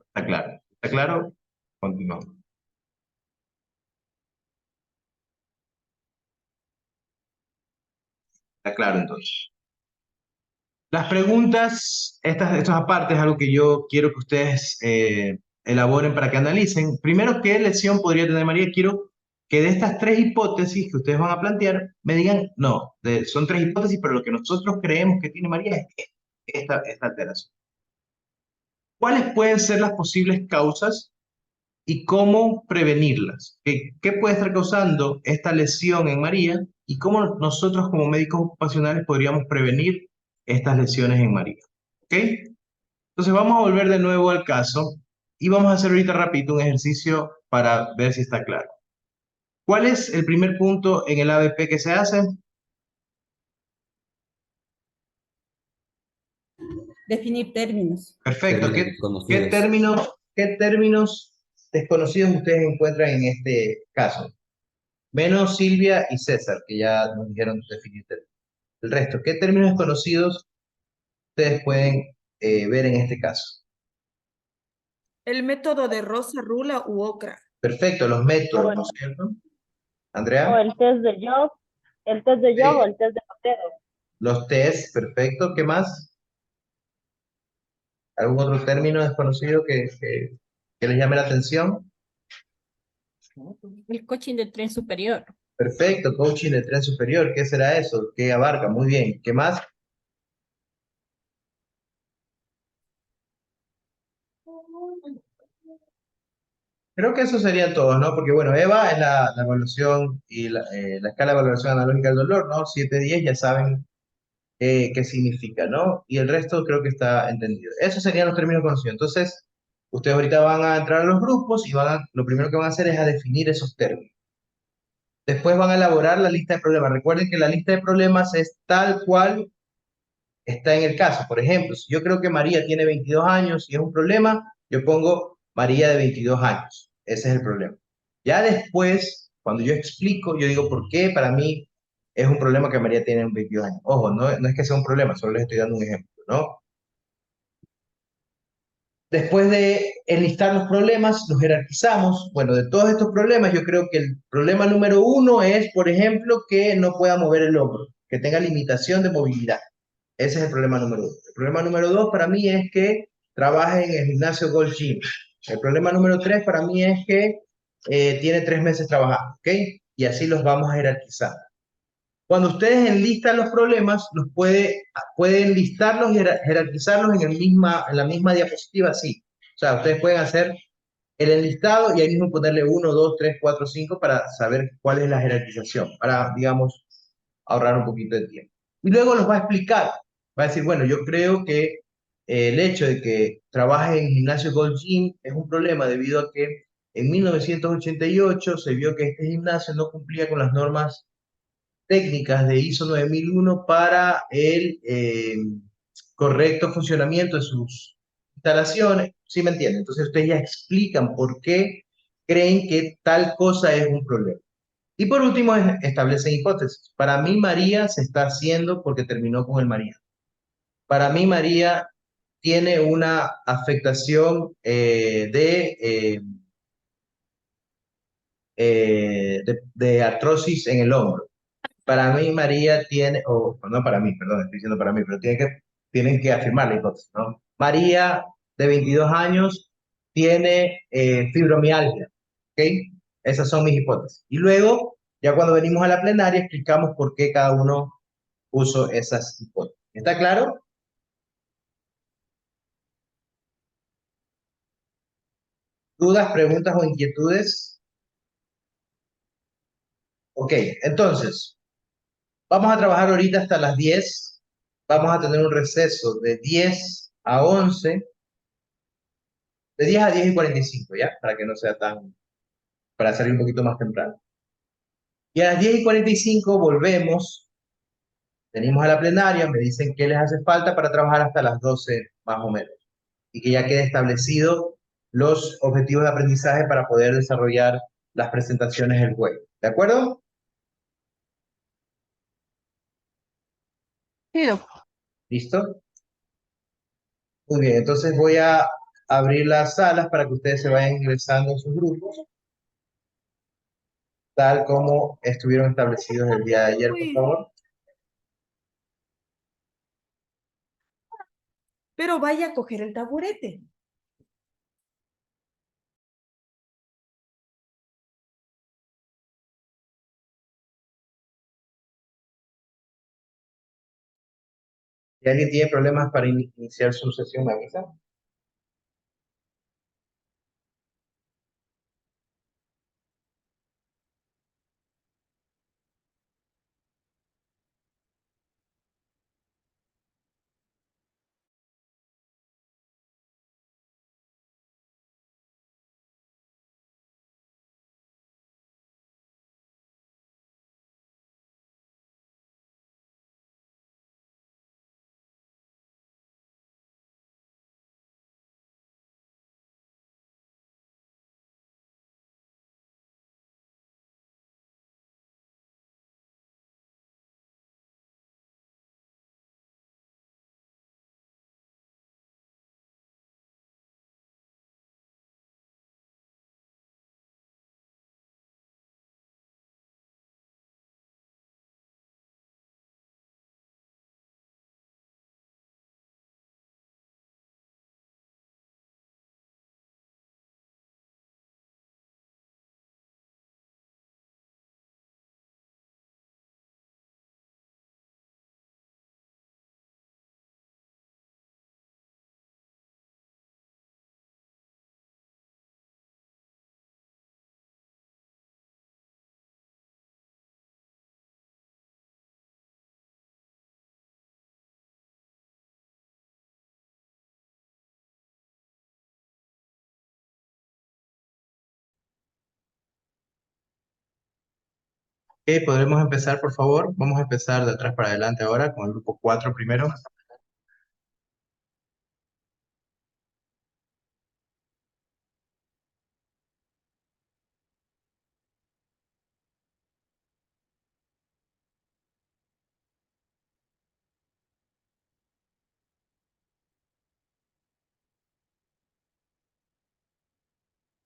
¿Está claro? ¿Está claro? Continuamos. ¿Está claro entonces? Las preguntas, estas aparte, es algo que yo quiero que ustedes elaboren para que analicen. Primero, ¿qué lesión podría tener María? Quiero que de estas 3 hipótesis que ustedes van a plantear, me digan, no, son 3 hipótesis, pero lo que nosotros creemos que tiene María es esta alteración. ¿Cuáles pueden ser las posibles causas y cómo prevenirlas? ¿Qué puede estar causando esta lesión en María y cómo nosotros como médicos ocupacionales podríamos prevenir estas lesiones en María? ¿Ok? Entonces vamos a volver de nuevo al caso y vamos a hacer ahorita rápido un ejercicio para ver si está claro. ¿Cuál es el primer punto en el ABP que se hace? Definir términos. Perfecto. Términos ¿Qué desconocidos. términos desconocidos ustedes encuentran en este caso? Menos Silvia y César, que ya nos dijeron definir términos. El resto, ¿qué términos desconocidos ustedes pueden ver en este caso? El método de Rosa, Rula u Ocra. Perfecto, los métodos, ¿no es cierto? O Andrea, el test de Job, el test de Job o el test de Mateo. los test, perfecto. ¿Qué más? ¿Algún otro término desconocido que les llame la atención? El coaching del tren superior. Perfecto, coaching de tren superior. ¿Qué será eso? ¿Qué abarca? Muy bien. ¿Qué más? Creo que eso serían todos, ¿no? Porque, bueno, EVA es la evaluación y la escala de valoración analógica del dolor, ¿no? 7-10 ya saben qué significa, ¿no? Y el resto creo que está entendido. Esos serían los términos conocidos. Entonces, ustedes ahorita van a entrar a los grupos y lo primero que van a hacer es a definir esos términos. Después van a elaborar la lista de problemas. Recuerden que la lista de problemas es tal cual está en el caso. Por ejemplo, si yo creo que María tiene 22 años y es un problema, yo pongo María de 22 años. Ese es el problema. Ya después, cuando yo explico, yo digo por qué para mí es un problema que María tiene 22 años. Ojo, no es que sea un problema, solo les estoy dando un ejemplo, ¿no? Después de enlistar los problemas, los jerarquizamos. Bueno, de todos estos problemas, yo creo que el problema número 1 es, por ejemplo, que no pueda mover el hombro, que tenga limitación de movilidad. Ese es el problema número 1. El problema número 2 para mí es que trabaje en el gimnasio Gold Gym. El problema número 3 para mí es que tiene 3 meses trabajando, ¿ok? Y así los vamos a jerarquizar. Cuando ustedes enlistan los problemas, pueden listarlos y jerarquizarlos en la misma diapositiva, sí. O sea, ustedes pueden hacer el enlistado y ahí mismo ponerle 1, 2, 3, 4, 5 para saber cuál es la jerarquización, para, digamos, ahorrar un poquito de tiempo. Y luego los va a explicar. Va a decir, bueno, yo creo que el hecho de que trabaje en gimnasio Gold Gym es un problema debido a que en 1988 se vio que este gimnasio no cumplía con las normas técnicas de ISO 9001 para el correcto funcionamiento de sus instalaciones. ¿Sí me entienden? Entonces ustedes ya explican por qué creen que tal cosa es un problema. Y por último, establecen hipótesis. Para mí, María se está haciendo porque terminó con el marido. Para mí, María tiene una afectación de artrosis en el hombro. Para mí, María tiene, o no para mí, perdón, estoy diciendo para mí, pero tienen que afirmar la hipótesis, ¿no? María, de 22 años, tiene fibromialgia, ¿ok? Esas son mis hipótesis. Y luego, ya cuando venimos a la plenaria, explicamos por qué cada uno puso esas hipótesis. ¿Está claro? ¿Dudas, preguntas o inquietudes? Ok, entonces, vamos a trabajar ahorita hasta las 10. Vamos a tener un receso de 10 a 11. De 10 a 10 y 45, ¿ya? Para que no sea para salir un poquito más temprano. Y a las 10 y 45 volvemos, venimos a la plenaria, me dicen qué les hace falta para trabajar hasta las 12 más o menos. Y que ya quede establecido los objetivos de aprendizaje para poder desarrollar las presentaciones del jueves. ¿De acuerdo? Sí, doctor. ¿Listo? Muy bien, entonces voy a abrir las salas para que ustedes se vayan ingresando en sus grupos, tal como estuvieron establecidos el día de ayer, por favor. Pero vaya a coger el taburete. Si alguien tiene problemas para iniciar su sesión, me avisa. Ok, podremos empezar, por favor. Vamos a empezar de atrás para adelante ahora con el grupo 4 primero.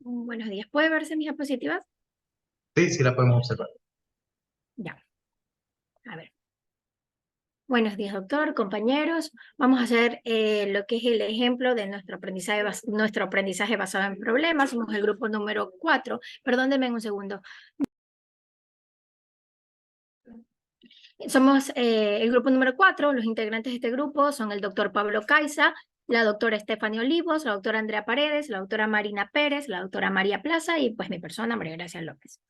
Buenos días. ¿Puede verse mis diapositivas? Sí, sí la podemos observar. Ya. A ver. Buenos días, doctor, compañeros. Vamos a hacer lo que es el ejemplo de nuestro aprendizaje basado en problemas. Somos el grupo número 4. Perdón, denme un segundo. Somos el grupo número 4, los integrantes de este grupo son el doctor Pablo Caiza, la doctora Estefania Olivos, la doctora Andrea Paredes, la doctora Marina Pérez, la doctora María Plaza y pues mi persona, María Gracia López.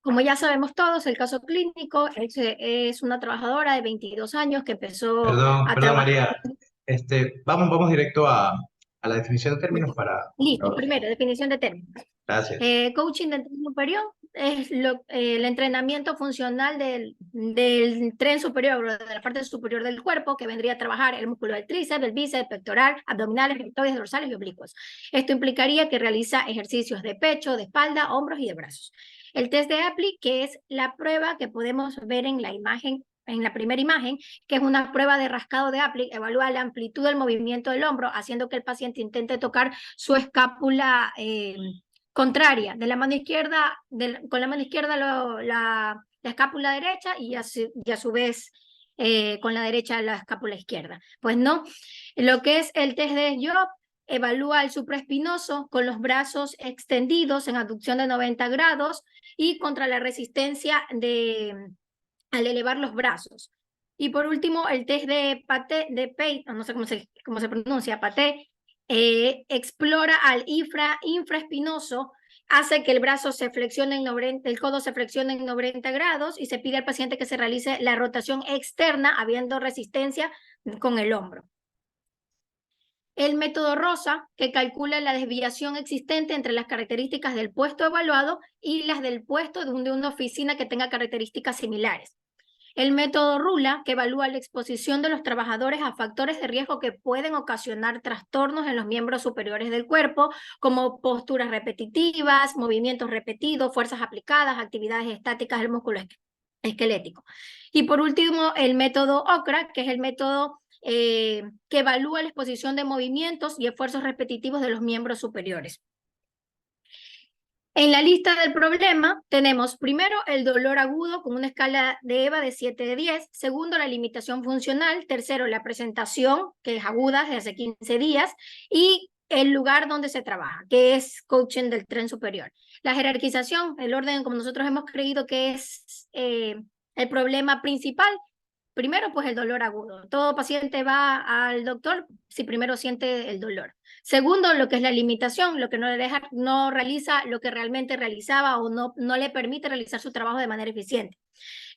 Como ya sabemos todos, el caso clínico es una trabajadora de 22 años que empezó Perdón, a perdón, trabajar. María. Vamos directo a la definición de términos para... Listo, primero, definición de términos. Gracias. Coaching del tren superior es el entrenamiento funcional del tren superior, de la parte superior del cuerpo, que vendría a trabajar el músculo del tríceps, del bíceps, pectoral, abdominales, rectores, dorsales y oblicuos. Esto implicaría que realiza ejercicios de pecho, de espalda, hombros y de brazos. El test de Appli, que es la prueba que podemos ver en la imagen, en la primera imagen, que es una prueba de rascado de Appli, evalúa la amplitud del movimiento del hombro, haciendo que el paciente intente tocar su escápula contraria, de la mano izquierda, con la mano izquierda la escápula derecha y a su vez con la derecha la escápula izquierda. Pues no, lo que es el test de Job evalúa el supraespinoso con los brazos extendidos en aducción de 90 grados y contra la resistencia al elevar los brazos. Y por último, el test de Paté, no sé cómo se pronuncia, Paté, explora al infraespinoso, hace que el brazo se flexione el codo se flexione en 90 grados y se pide al paciente que se realice la rotación externa habiendo resistencia con el hombro. El método Rosa, que calcula la desviación existente entre las características del puesto evaluado y las del puesto de una oficina que tenga características similares. El método Rula, que evalúa la exposición de los trabajadores a factores de riesgo que pueden ocasionar trastornos en los miembros superiores del cuerpo, como posturas repetitivas, movimientos repetidos, fuerzas aplicadas, actividades estáticas del músculo esquelético. Y por último, el método OCRA, que es el método que evalúa la exposición de movimientos y esfuerzos repetitivos de los miembros superiores. En la lista del problema tenemos primero el dolor agudo con una escala de EVA de 7 de 10, segundo la limitación funcional, tercero la presentación, que es aguda desde hace 15 días, y el lugar donde se trabaja, que es coaching del tren superior. La jerarquización, el orden como nosotros hemos creído que es el problema principal. Primero, pues el dolor agudo. Todo paciente va al doctor si primero siente el dolor. Segundo, lo que es la limitación, lo que no realiza lo que realmente realizaba o no le permite realizar su trabajo de manera eficiente.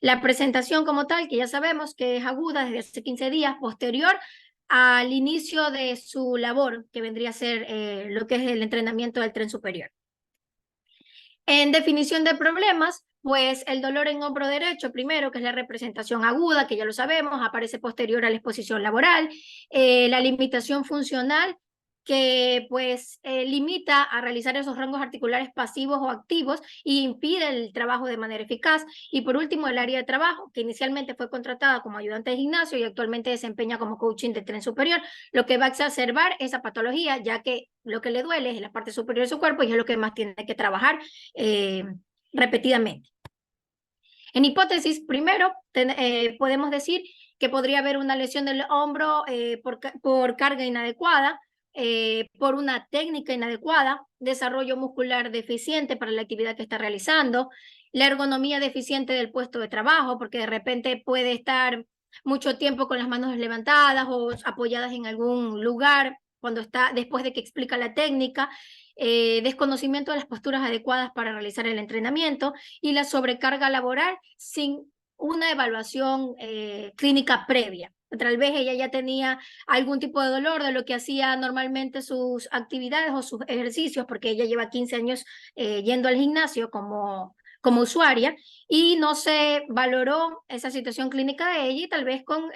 La presentación como tal, que ya sabemos que es aguda desde hace 15 días, posterior al inicio de su labor, que vendría a ser lo que es el entrenamiento del tren superior. En definición de problemas, pues el dolor en hombro derecho, primero, que es la representación aguda, que ya lo sabemos, aparece posterior a la exposición laboral, la limitación funcional, que pues limita a realizar esos rangos articulares pasivos o activos y impide el trabajo de manera eficaz. Y por último, el área de trabajo, que inicialmente fue contratada como ayudante de gimnasio y actualmente desempeña como coaching de tren superior, lo que va a exacerbar esa patología, ya que lo que le duele es la parte superior de su cuerpo y es lo que más tiene que trabajar repetidamente. En hipótesis, primero, podemos decir que podría haber una lesión del hombro por carga inadecuada, por una técnica inadecuada, desarrollo muscular deficiente para la actividad que está realizando, la ergonomía deficiente del puesto de trabajo, porque de repente puede estar mucho tiempo con las manos levantadas o apoyadas en algún lugar cuando está después de que explica la técnica, desconocimiento de las posturas adecuadas para realizar el entrenamiento y la sobrecarga laboral sin una evaluación clínica previa. Tal vez ella ya tenía algún tipo de dolor de lo que hacía normalmente sus actividades o sus ejercicios, porque ella lleva 15 años yendo al gimnasio como usuaria y no se valoró esa situación clínica de ella y tal vez con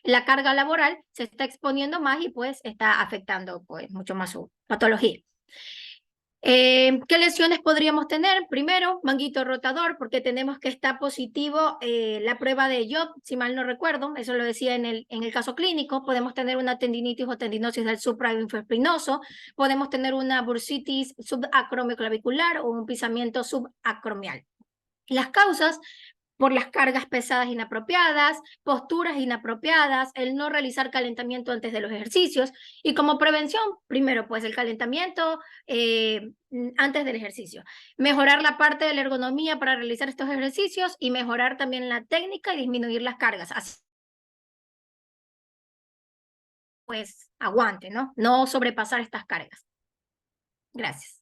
la carga laboral se está exponiendo más y pues está afectando pues mucho más su patología. ¿Qué lesiones podríamos tener? Primero, manguito rotador, porque tenemos que está positivo la prueba de Job, si mal no recuerdo, eso lo decía en el caso clínico. Podemos tener una tendinitis o tendinosis del suprainfraespinoso, podemos tener una bursitis subacromioclavicular o un pisamiento subacromial. Las causas por las cargas pesadas inapropiadas, posturas inapropiadas, el no realizar calentamiento antes de los ejercicios. Y como prevención, primero, pues el calentamiento antes del ejercicio. Mejorar la parte de la ergonomía para realizar estos ejercicios y mejorar también la técnica y disminuir las cargas. Así pues aguante, ¿no? No sobrepasar estas cargas. Gracias.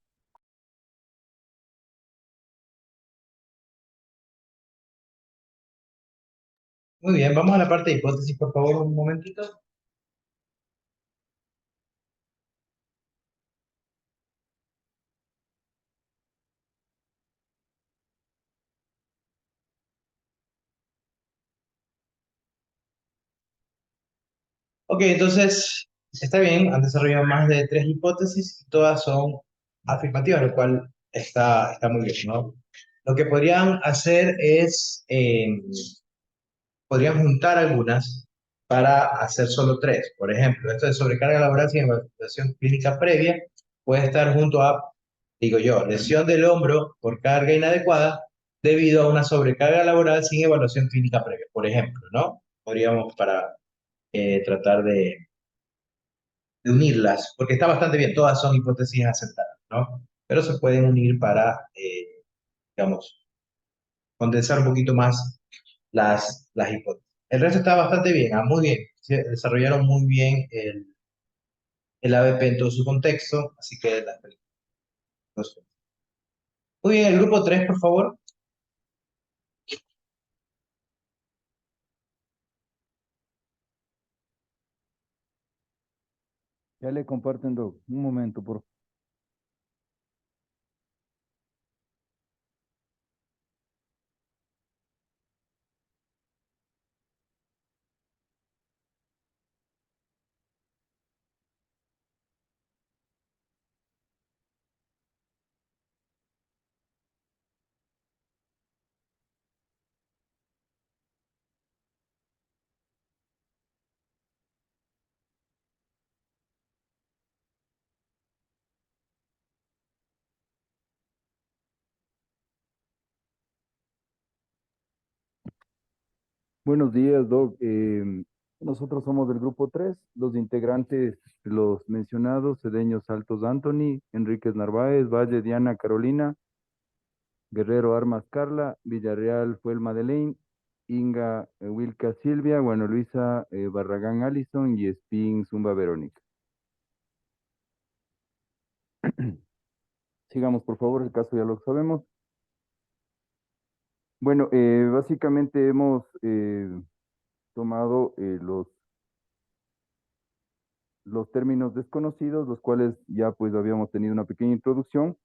Muy bien, vamos a la parte de hipótesis, por favor, un momentito. Ok, entonces, está bien, han desarrollado más de 3 hipótesis y todas son afirmativas, lo cual está muy bien, ¿no? Lo que podrían hacer es, podrían juntar algunas para hacer solo 3. Por ejemplo, esto de sobrecarga laboral sin evaluación clínica previa puede estar junto a, digo yo, lesión del hombro por carga inadecuada debido a una sobrecarga laboral sin evaluación clínica previa, por ejemplo, ¿no? Podríamos para tratar de unirlas, porque está bastante bien, todas son hipótesis aceptadas, ¿no? Pero se pueden unir para, digamos, condensar un poquito más las hipótesis. El resto está bastante bien, muy bien. Se desarrollaron muy bien el ABP en todo su contexto, así que las películas. Muy bien, el grupo 3, por favor. Ya le comparten, Doc. Un momento, por favor. Buenos días, Doc. Nosotros somos del grupo 3, los integrantes, los mencionados, Cedeño Saltos Anthony, Enríquez Narváez, Valle Diana Carolina, Guerrero Armas Carla, Villarreal fue el Madeleine, Inga Wilka Silvia, bueno, Luisa Barragán Allison y Spin Zumba Verónica. Sigamos, por favor, el caso ya lo sabemos. Bueno, básicamente hemos tomado los términos desconocidos, los cuales ya pues habíamos tenido una pequeña introducción.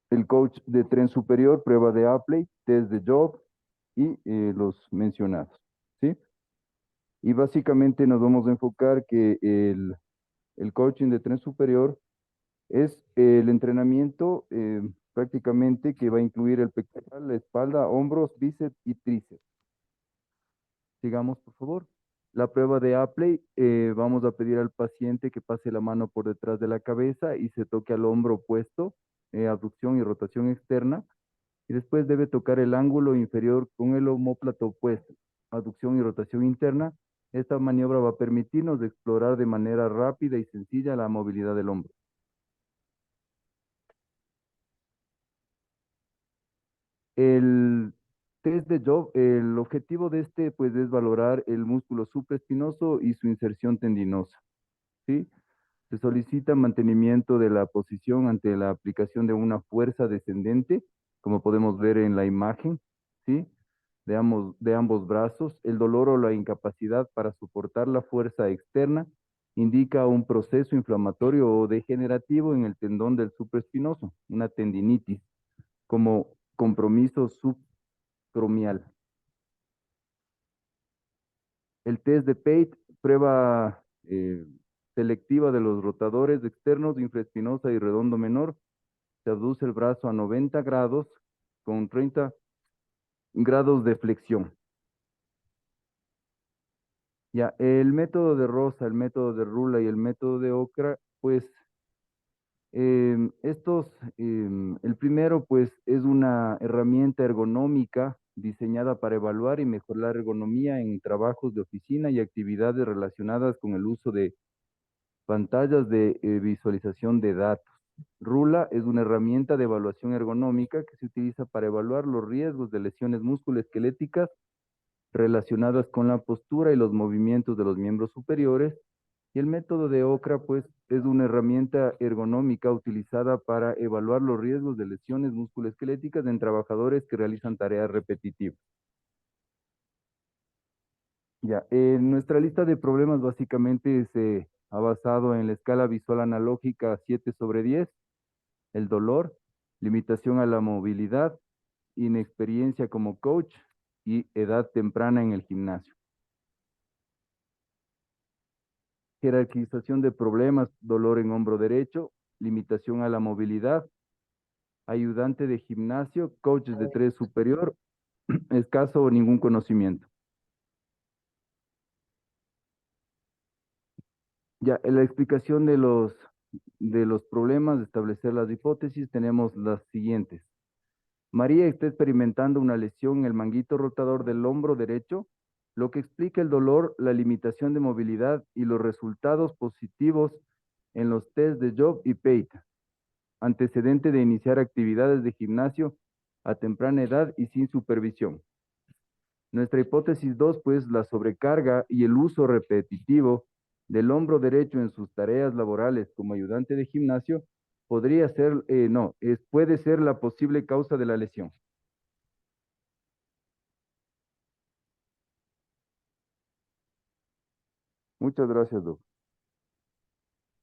El coach de tren superior, prueba de Apley, test de Job y los mencionados, ¿sí? Y básicamente nos vamos a enfocar que el coaching de tren superior es el entrenamiento prácticamente que va a incluir el pectoral, la espalda, hombros, bíceps y tríceps. Sigamos, por favor. La prueba de Apley, vamos a pedir al paciente que pase la mano por detrás de la cabeza y se toque al hombro opuesto, abducción y rotación externa, y después debe tocar el ángulo inferior con el omóplato opuesto, abducción y rotación interna. Esta maniobra va a permitirnos explorar de manera rápida y sencilla la movilidad del hombro. El test de Job, el objetivo de este pues es valorar el músculo supraespinoso y su inserción tendinosa, ¿sí? Se solicita mantenimiento de la posición ante la aplicación de una fuerza descendente, como podemos ver en la imagen, ¿sí? De ambos brazos. El dolor o la incapacidad para soportar la fuerza externa indica un proceso inflamatorio o degenerativo en el tendón del supraespinoso, una tendinitis, como compromiso subcromial. El test de Pate, prueba selectiva de los rotadores externos de infraespinosa y redondo menor. Se abduce el brazo a 90 grados con 30 grados de flexión. Ya, el método de Rosa, el método de Rula y el método de Okra, pues el primero pues es una herramienta herramienta ergonómica diseñada para evaluar y mejorar la ergonomía en trabajos de oficina y actividades relacionadas con el uso de pantallas de visualización de datos. Rula es una herramienta de evaluación ergonómica que se utiliza para evaluar los riesgos de lesiones musculoesqueléticas relacionadas con la postura y los movimientos de los miembros superiores. Y el método de OCRA, pues, es una herramienta ergonómica utilizada para evaluar los riesgos de lesiones musculoesqueléticas en trabajadores que realizan tareas repetitivas. Ya, nuestra lista de problemas básicamente se ha basado en la escala visual analógica 7/10, el dolor, limitación a la movilidad, inexperiencia como coach y edad temprana en el gimnasio. Jerarquización de problemas, dolor en hombro derecho, limitación a la movilidad, ayudante de gimnasio, coaches de 3 superior, escaso o ningún conocimiento. Ya, en la explicación de los problemas, de establecer las hipótesis, tenemos las siguientes. María está experimentando una lesión en el manguito rotador del hombro derecho, lo que explica el dolor, la limitación de movilidad y los resultados positivos en los test de Job y Pate. Antecedente de iniciar actividades de gimnasio a temprana edad y sin supervisión. Nuestra hipótesis 2, pues, la sobrecarga y el uso repetitivo del hombro derecho en sus tareas laborales como ayudante de gimnasio podría ser, puede ser la posible causa de la lesión. Muchas gracias, Doc.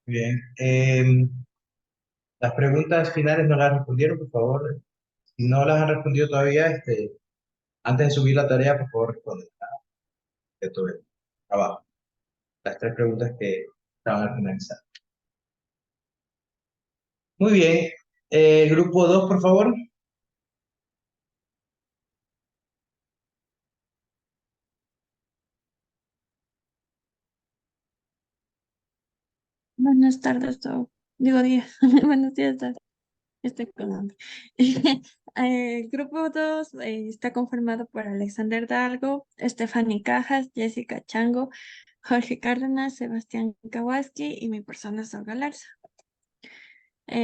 Bien. Las preguntas finales no las respondieron, por favor. Si no las han respondido todavía, antes de subir la tarea, por favor, respondan. De todo el trabajo. Las 3 preguntas que estaban al finalizar. Muy bien. Grupo 2, por favor. Buenas tardes, digo días. Buenos días, estoy con hambre. El grupo 2 está conformado por Alexander Dargo, Stephanie Cajas, Jessica Chango, Jorge Cárdenas, Sebastián Kawaski y mi persona es Olga Larza.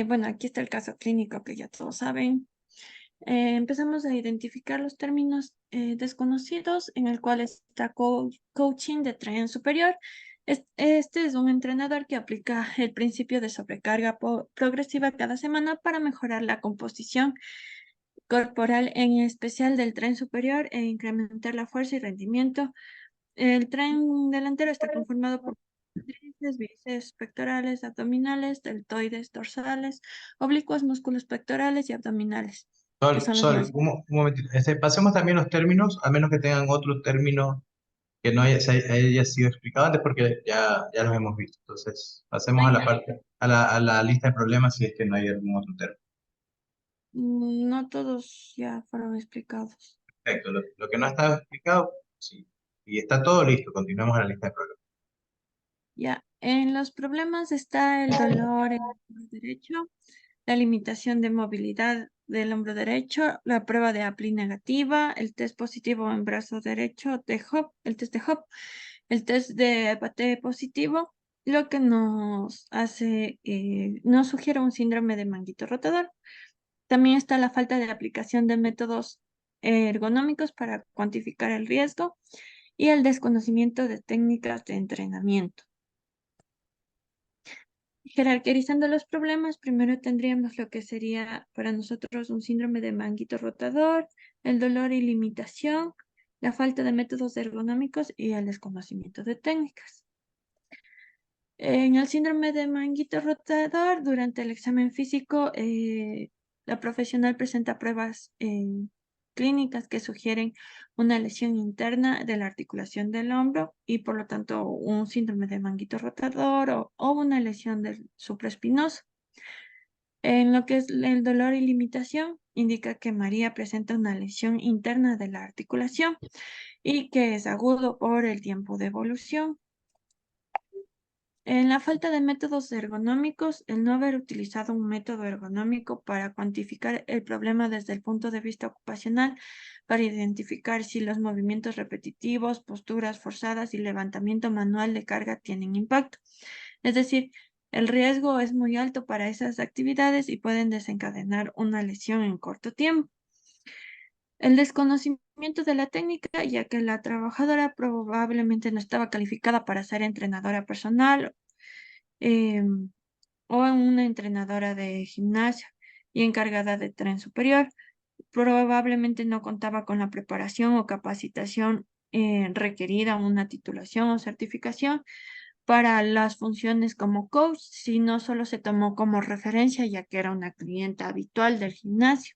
Bueno, aquí está el caso clínico que ya todos saben. Empezamos a identificar los términos desconocidos en el cual está coaching de tren superior. Este es un entrenador que aplica el principio de sobrecarga progresiva cada semana para mejorar la composición corporal, en especial del tren superior, e incrementar la fuerza y rendimiento. El tren delantero está conformado por bíceps pectorales, abdominales, deltoides dorsales, oblicuos, músculos pectorales y abdominales. Que son los más... Un momentito. Pasemos también los términos, a menos que tengan otro término que no haya sido explicado antes, porque ya los hemos visto. Entonces, pasemos a la parte, a la lista de problemas si es que no hay algún otro término. No todos ya fueron explicados. Perfecto. Lo que no está explicado, sí. Y está todo listo. Continuamos a la lista de problemas. Ya, en los problemas está el dolor en el hombro derecho, la limitación de movilidad del hombro derecho, la prueba de APLI negativa, el test positivo en brazo derecho de Hop, el test de Hop, el test de PATE positivo, lo que nos hace, nos sugiere un síndrome de manguito rotador. También está la falta de aplicación de métodos ergonómicos para cuantificar el riesgo y el desconocimiento de técnicas de entrenamiento. Jerarquizando los problemas, primero tendríamos lo que sería para nosotros un síndrome de manguito rotador, el dolor y limitación, la falta de métodos ergonómicos y el desconocimiento de técnicas. En el síndrome de manguito rotador, durante el examen físico, la profesional presenta pruebas clínicas que sugieren una lesión interna de la articulación del hombro y por lo tanto un síndrome de manguito rotador o una lesión del supraespinoso. En lo que es el dolor y limitación, indica que María presenta una lesión interna de la articulación y que es agudo por el tiempo de evolución. En la falta de métodos ergonómicos, el no haber utilizado un método ergonómico para cuantificar el problema desde el punto de vista ocupacional, para identificar si los movimientos repetitivos, posturas forzadas y levantamiento manual de carga tienen impacto. Es decir, el riesgo es muy alto para esas actividades y pueden desencadenar una lesión en corto tiempo. El desconocimiento de la técnica, ya que la trabajadora probablemente no estaba calificada para ser entrenadora personal o una entrenadora de gimnasio y encargada de tren superior. Probablemente no contaba con la preparación o capacitación requerida, una titulación o certificación para las funciones como coach, sino solo se tomó como referencia ya que era una clienta habitual del gimnasio.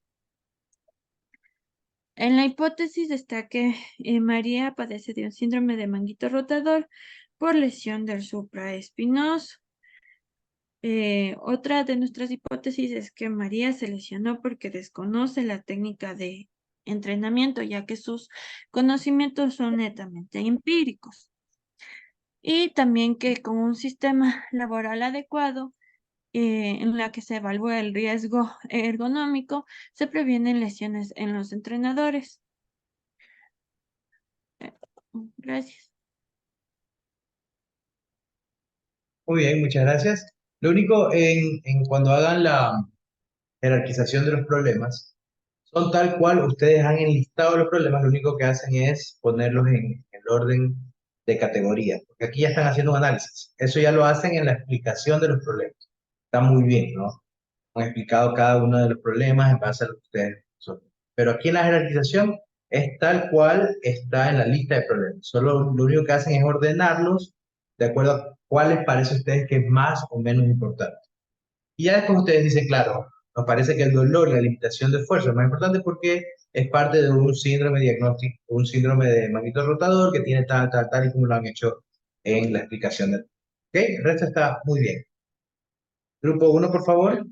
En la hipótesis está que María padece de un síndrome de manguito rotador por lesión del supraespinoso. Otra de nuestras hipótesis es que María se lesionó porque desconoce la técnica de entrenamiento, ya que sus conocimientos son netamente empíricos. Y también que con un sistema laboral adecuado, en la que se evalúa el riesgo ergonómico, se previenen lesiones en los entrenadores. Gracias. Muy bien, muchas gracias. Lo único, en cuando hagan la jerarquización de los problemas, son tal cual ustedes han enlistado los problemas, lo único que hacen es ponerlos en el orden de categoría, porque aquí ya están haciendo un análisis. Eso ya lo hacen en la explicación de los problemas. Está muy bien, ¿no? Han explicado cada uno de los problemas en base a lo que ustedes son. Pero aquí en la jerarquización es tal cual está en la lista de problemas. Solo lo único que hacen es ordenarlos de acuerdo a cuál les parece a ustedes que es más o menos importante. Y ya después ustedes dicen, claro, nos parece que el dolor y la limitación de esfuerzo es más importante porque es parte de un síndrome diagnóstico, un síndrome de manguito rotador que tiene tal y como lo han hecho en la explicación del. ¿Ok? El resto está muy bien. Grupo uno, por favor.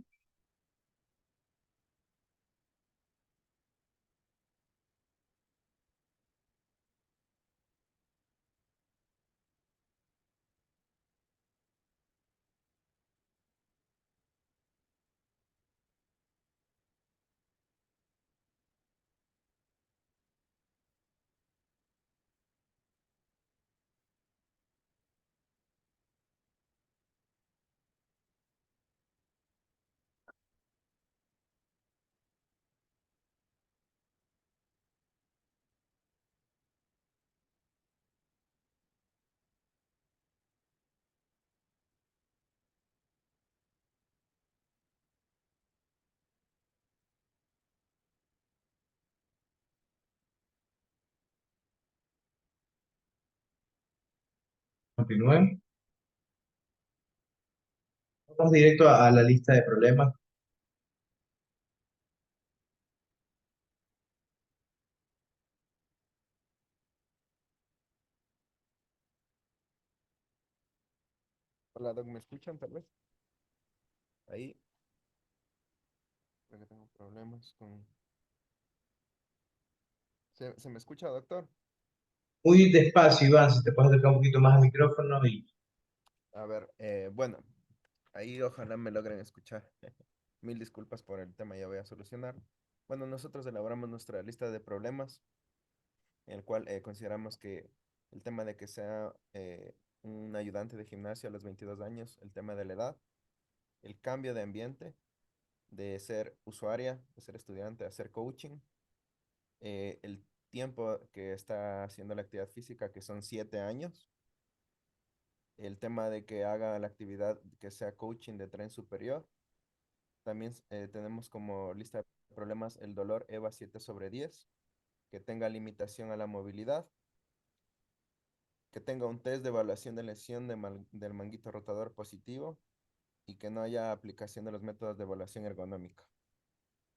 Continúen. Vamos directo a la lista de problemas. Hola, Doc, ¿me escuchan tal vez? Ahí, creo que tengo problemas con... ¿Se me escucha, doctor? Muy despacio, Iván, si te puedes acercar un poquito más al micrófono y A ver, bueno, ahí ojalá me logren escuchar. Mil disculpas por el tema, ya voy a solucionar. Bueno, nosotros elaboramos nuestra lista de problemas, en el cual consideramos que el tema de que sea un ayudante de gimnasio a los 22 años, el tema de la edad, el cambio de ambiente, de ser usuaria, de ser estudiante, a ser coaching, el tiempo que está haciendo la actividad física, que son 7 años, el tema de que haga la actividad que sea coaching de tren superior. También tenemos como lista de problemas el dolor EVA 7/10, que tenga limitación a la movilidad, que tenga un test de evaluación de lesión del manguito rotador positivo y que no haya aplicación de los métodos de evaluación ergonómica.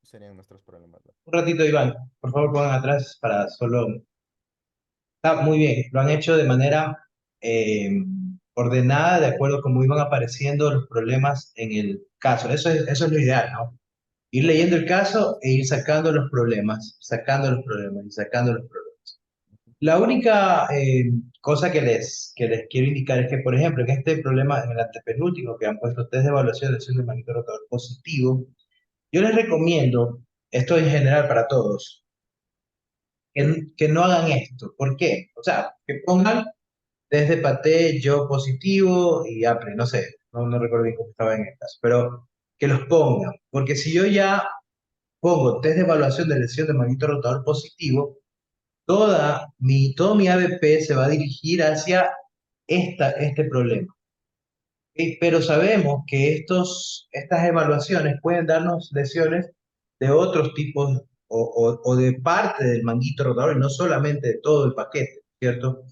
Serían nuestros problemas, ¿no? un ratito, Iván, por favor pongan atrás para solo. Está muy bien, lo han hecho de manera eh, ordenada, de acuerdo a cómo iban apareciendo los problemas en el caso. Eso es lo ideal, ¿no? Ir leyendo el caso e ir sacando los problemas y sacando los problemas. La única cosa que les quiero indicar es que, por ejemplo, en este problema, en el antepenúltimo, que han puesto test de evaluación de lesión del manguito rotador positivo, yo les recomiendo, esto en general para todos, que no hagan esto. ¿Por qué? O sea, que pongan test de Paté, yo positivo y Apple, no sé, no recuerdo bien cómo estaba en el caso, pero que los pongan, porque si yo ya pongo test de evaluación de lesión de manguito rotador positivo, todo mi ABP se va a dirigir hacia este problema. Pero sabemos que estas evaluaciones pueden darnos lesiones de otros tipos o de parte del manguito rotador y no solamente de todo el paquete, ¿cierto?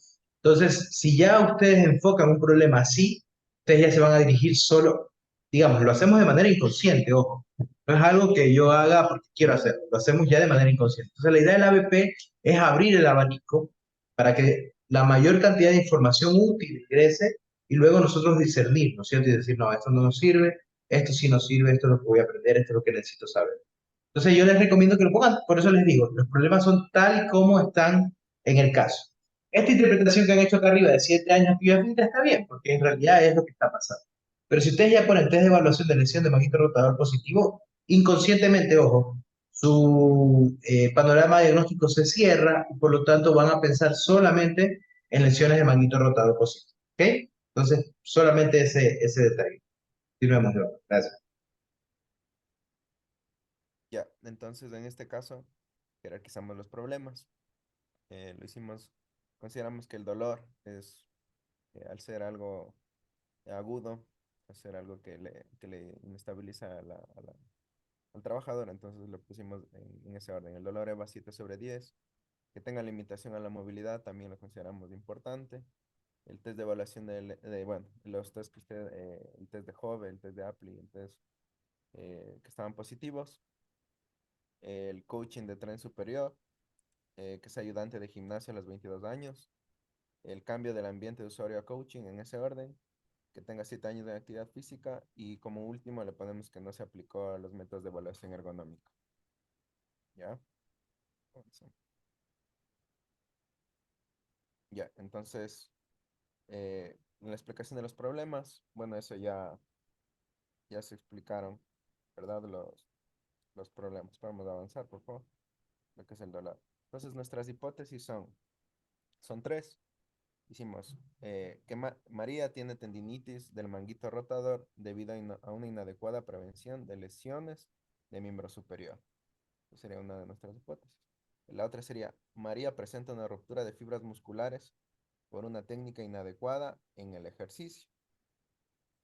Entonces, si ya ustedes enfocan un problema así, ustedes ya se van a dirigir solo, digamos, lo hacemos de manera inconsciente, ojo. No es algo que yo haga porque quiero hacerlo, lo hacemos ya de manera inconsciente. Entonces, la idea del ABP es abrir el abanico para que la mayor cantidad de información útil ingrese y luego nosotros discernir, ¿no es cierto? Y decir, no, esto no nos sirve, esto sí nos sirve, esto es lo que voy a aprender, esto es lo que necesito saber. Entonces yo les recomiendo que lo pongan, por eso les digo, los problemas son tal y como están en el caso. Esta interpretación que han hecho acá arriba de 7 años que yo está bien, porque en realidad es lo que está pasando. Pero si ustedes ya ponen test de evaluación de lesión de manguito rotador positivo, inconscientemente, ojo, su panorama diagnóstico se cierra y por lo tanto van a pensar solamente en lesiones de manguito rotador positivo. ¿Ok? Entonces, solamente ese detalle. Continuemos, Joan. Gracias. Ya, entonces en este caso, jerarquizamos los problemas. Lo hicimos, consideramos que el dolor es, al ser algo agudo, al ser algo que le inestabiliza al trabajador, entonces lo pusimos en ese orden. El dolor EVA 7/10, que tenga limitación a la movilidad, también lo consideramos importante. El test de evaluación bueno, los test que usted, el test de Hove, el test de Apple, el test que estaban positivos. El coaching de tren superior, que es ayudante de gimnasio a los 22 años. El cambio del ambiente de usuario a coaching en ese orden, que tenga 7 años de actividad física. Y como último le ponemos que no se aplicó a los métodos de evaluación ergonómica. ¿Ya? Ya, entonces, la explicación de los problemas, bueno, eso ya se explicaron, ¿verdad? Los problemas. Vamos a avanzar, por favor. Lo que es el dolor. Entonces, nuestras hipótesis son tres. Hicimos que María tiene tendinitis del manguito rotador debido a una inadecuada prevención de lesiones de miembro superior. Esa sería una de nuestras hipótesis. La otra sería, María presenta una ruptura de fibras musculares por una técnica inadecuada en el ejercicio.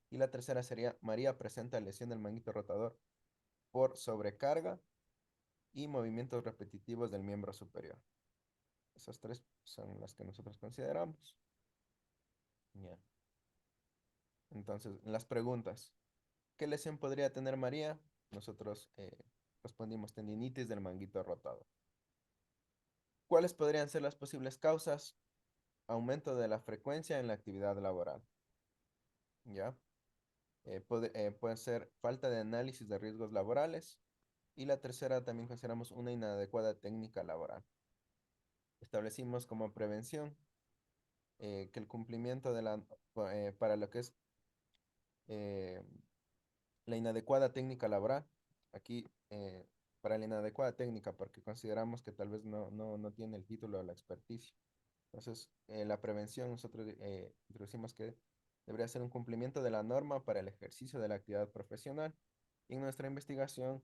Y la tercera sería, María presenta lesión del manguito rotador por sobrecarga y movimientos repetitivos del miembro superior. Esas tres son las que nosotros consideramos. Ya. Entonces, las preguntas. ¿Qué lesión podría tener María? Nosotros respondimos tendinitis del manguito rotador. ¿Cuáles podrían ser las posibles causas? Aumento de la frecuencia en la actividad laboral. ¿Ya? Puede ser falta de análisis de riesgos laborales. Y la tercera también consideramos una inadecuada técnica laboral. Establecimos como prevención que el cumplimiento para lo que es eh, la inadecuada técnica laboral. Aquí, para la inadecuada técnica, porque consideramos que tal vez no tiene el título o la experticia. Entonces, la prevención, nosotros introducimos que debería ser un cumplimiento de la norma para el ejercicio de la actividad profesional. Y en nuestra investigación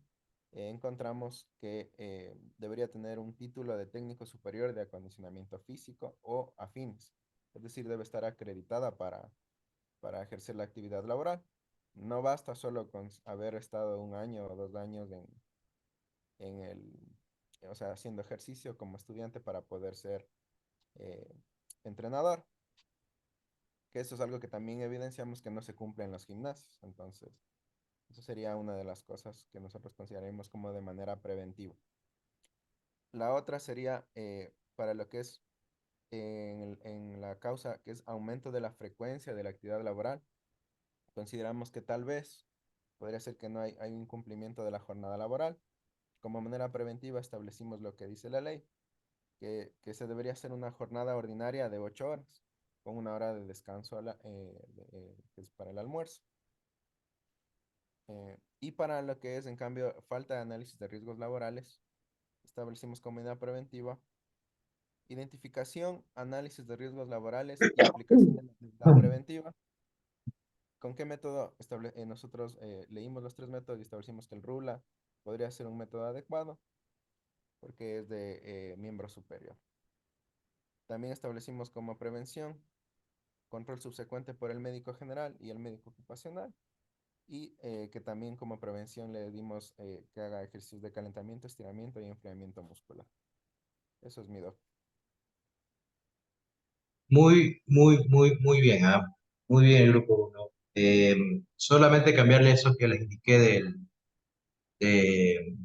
encontramos que debería tener un título de técnico superior de acondicionamiento físico o afines. Es decir, debe estar acreditada para ejercer la actividad laboral. No basta solo con haber estado 1 año o 2 años en o sea, haciendo ejercicio como estudiante para poder ser eh, entrenador, que eso es algo que también evidenciamos que no se cumple en los gimnasios. Entonces, eso sería una de las cosas que nosotros consideraremos como de manera preventiva. La otra sería para lo que es en la causa, que es aumento de la frecuencia de la actividad laboral. Consideramos que tal vez podría ser que no hay un cumplimiento de la jornada laboral. Como manera preventiva establecimos lo que dice la ley, que se debería hacer una jornada ordinaria de 8 horas, con 1 hora de descanso que es para el almuerzo. Y para lo que es, en cambio, falta de análisis de riesgos laborales, establecimos como medida preventiva identificación, análisis de riesgos laborales y aplicación de la medida preventiva. ¿Con qué método? Nosotros leímos los 3 métodos y establecimos que el RULA podría ser un método adecuado porque es de miembro superior. También establecimos como prevención control subsecuente por el médico general y el médico ocupacional, y que también como prevención le dimos que haga ejercicios de calentamiento, estiramiento y enfriamiento muscular. Eso es mi doc. Muy bien, ¿ah? Muy bien el grupo 1. Solamente cambiarle eso que les indiqué de, de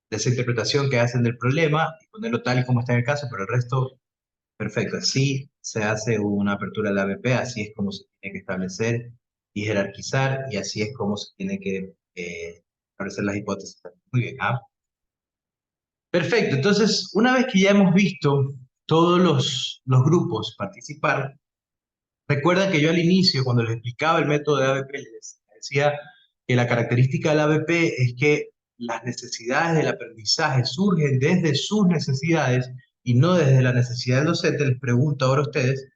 esa interpretación que hacen del problema y ponerlo tal y como está en el caso, pero el resto, perfecto. Así se hace una apertura de la ABP, así es como se tiene que establecer y jerarquizar, y así es como se tiene que establecer las hipótesis. Muy bien, ¿ah? Perfecto, entonces, una vez que ya hemos visto todos los grupos participar, recuerdan que yo al inicio, cuando les explicaba el método de ABP, les decía que la característica del ABP es que las necesidades del aprendizaje surgen desde sus necesidades y no desde la necesidad del docente. Les pregunto ahora a ustedes,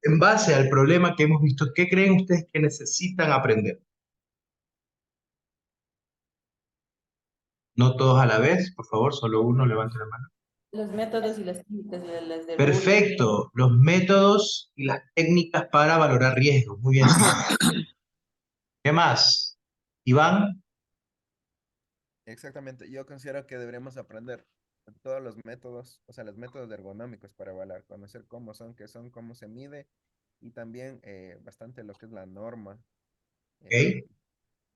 en base al problema que hemos visto, ¿qué creen ustedes que necesitan aprender? No todos a la vez, por favor, solo uno levante la mano. Los métodos y las técnicas, las de RULA. Perfecto, los métodos y las técnicas para valorar riesgos. Muy bien, sí. ¿Qué más? Iván. Exactamente, yo considero que deberíamos aprender todos los métodos, o sea, los métodos ergonómicos para evaluar, conocer cómo son, qué son, cómo se mide, y también bastante lo que es la norma. Ok.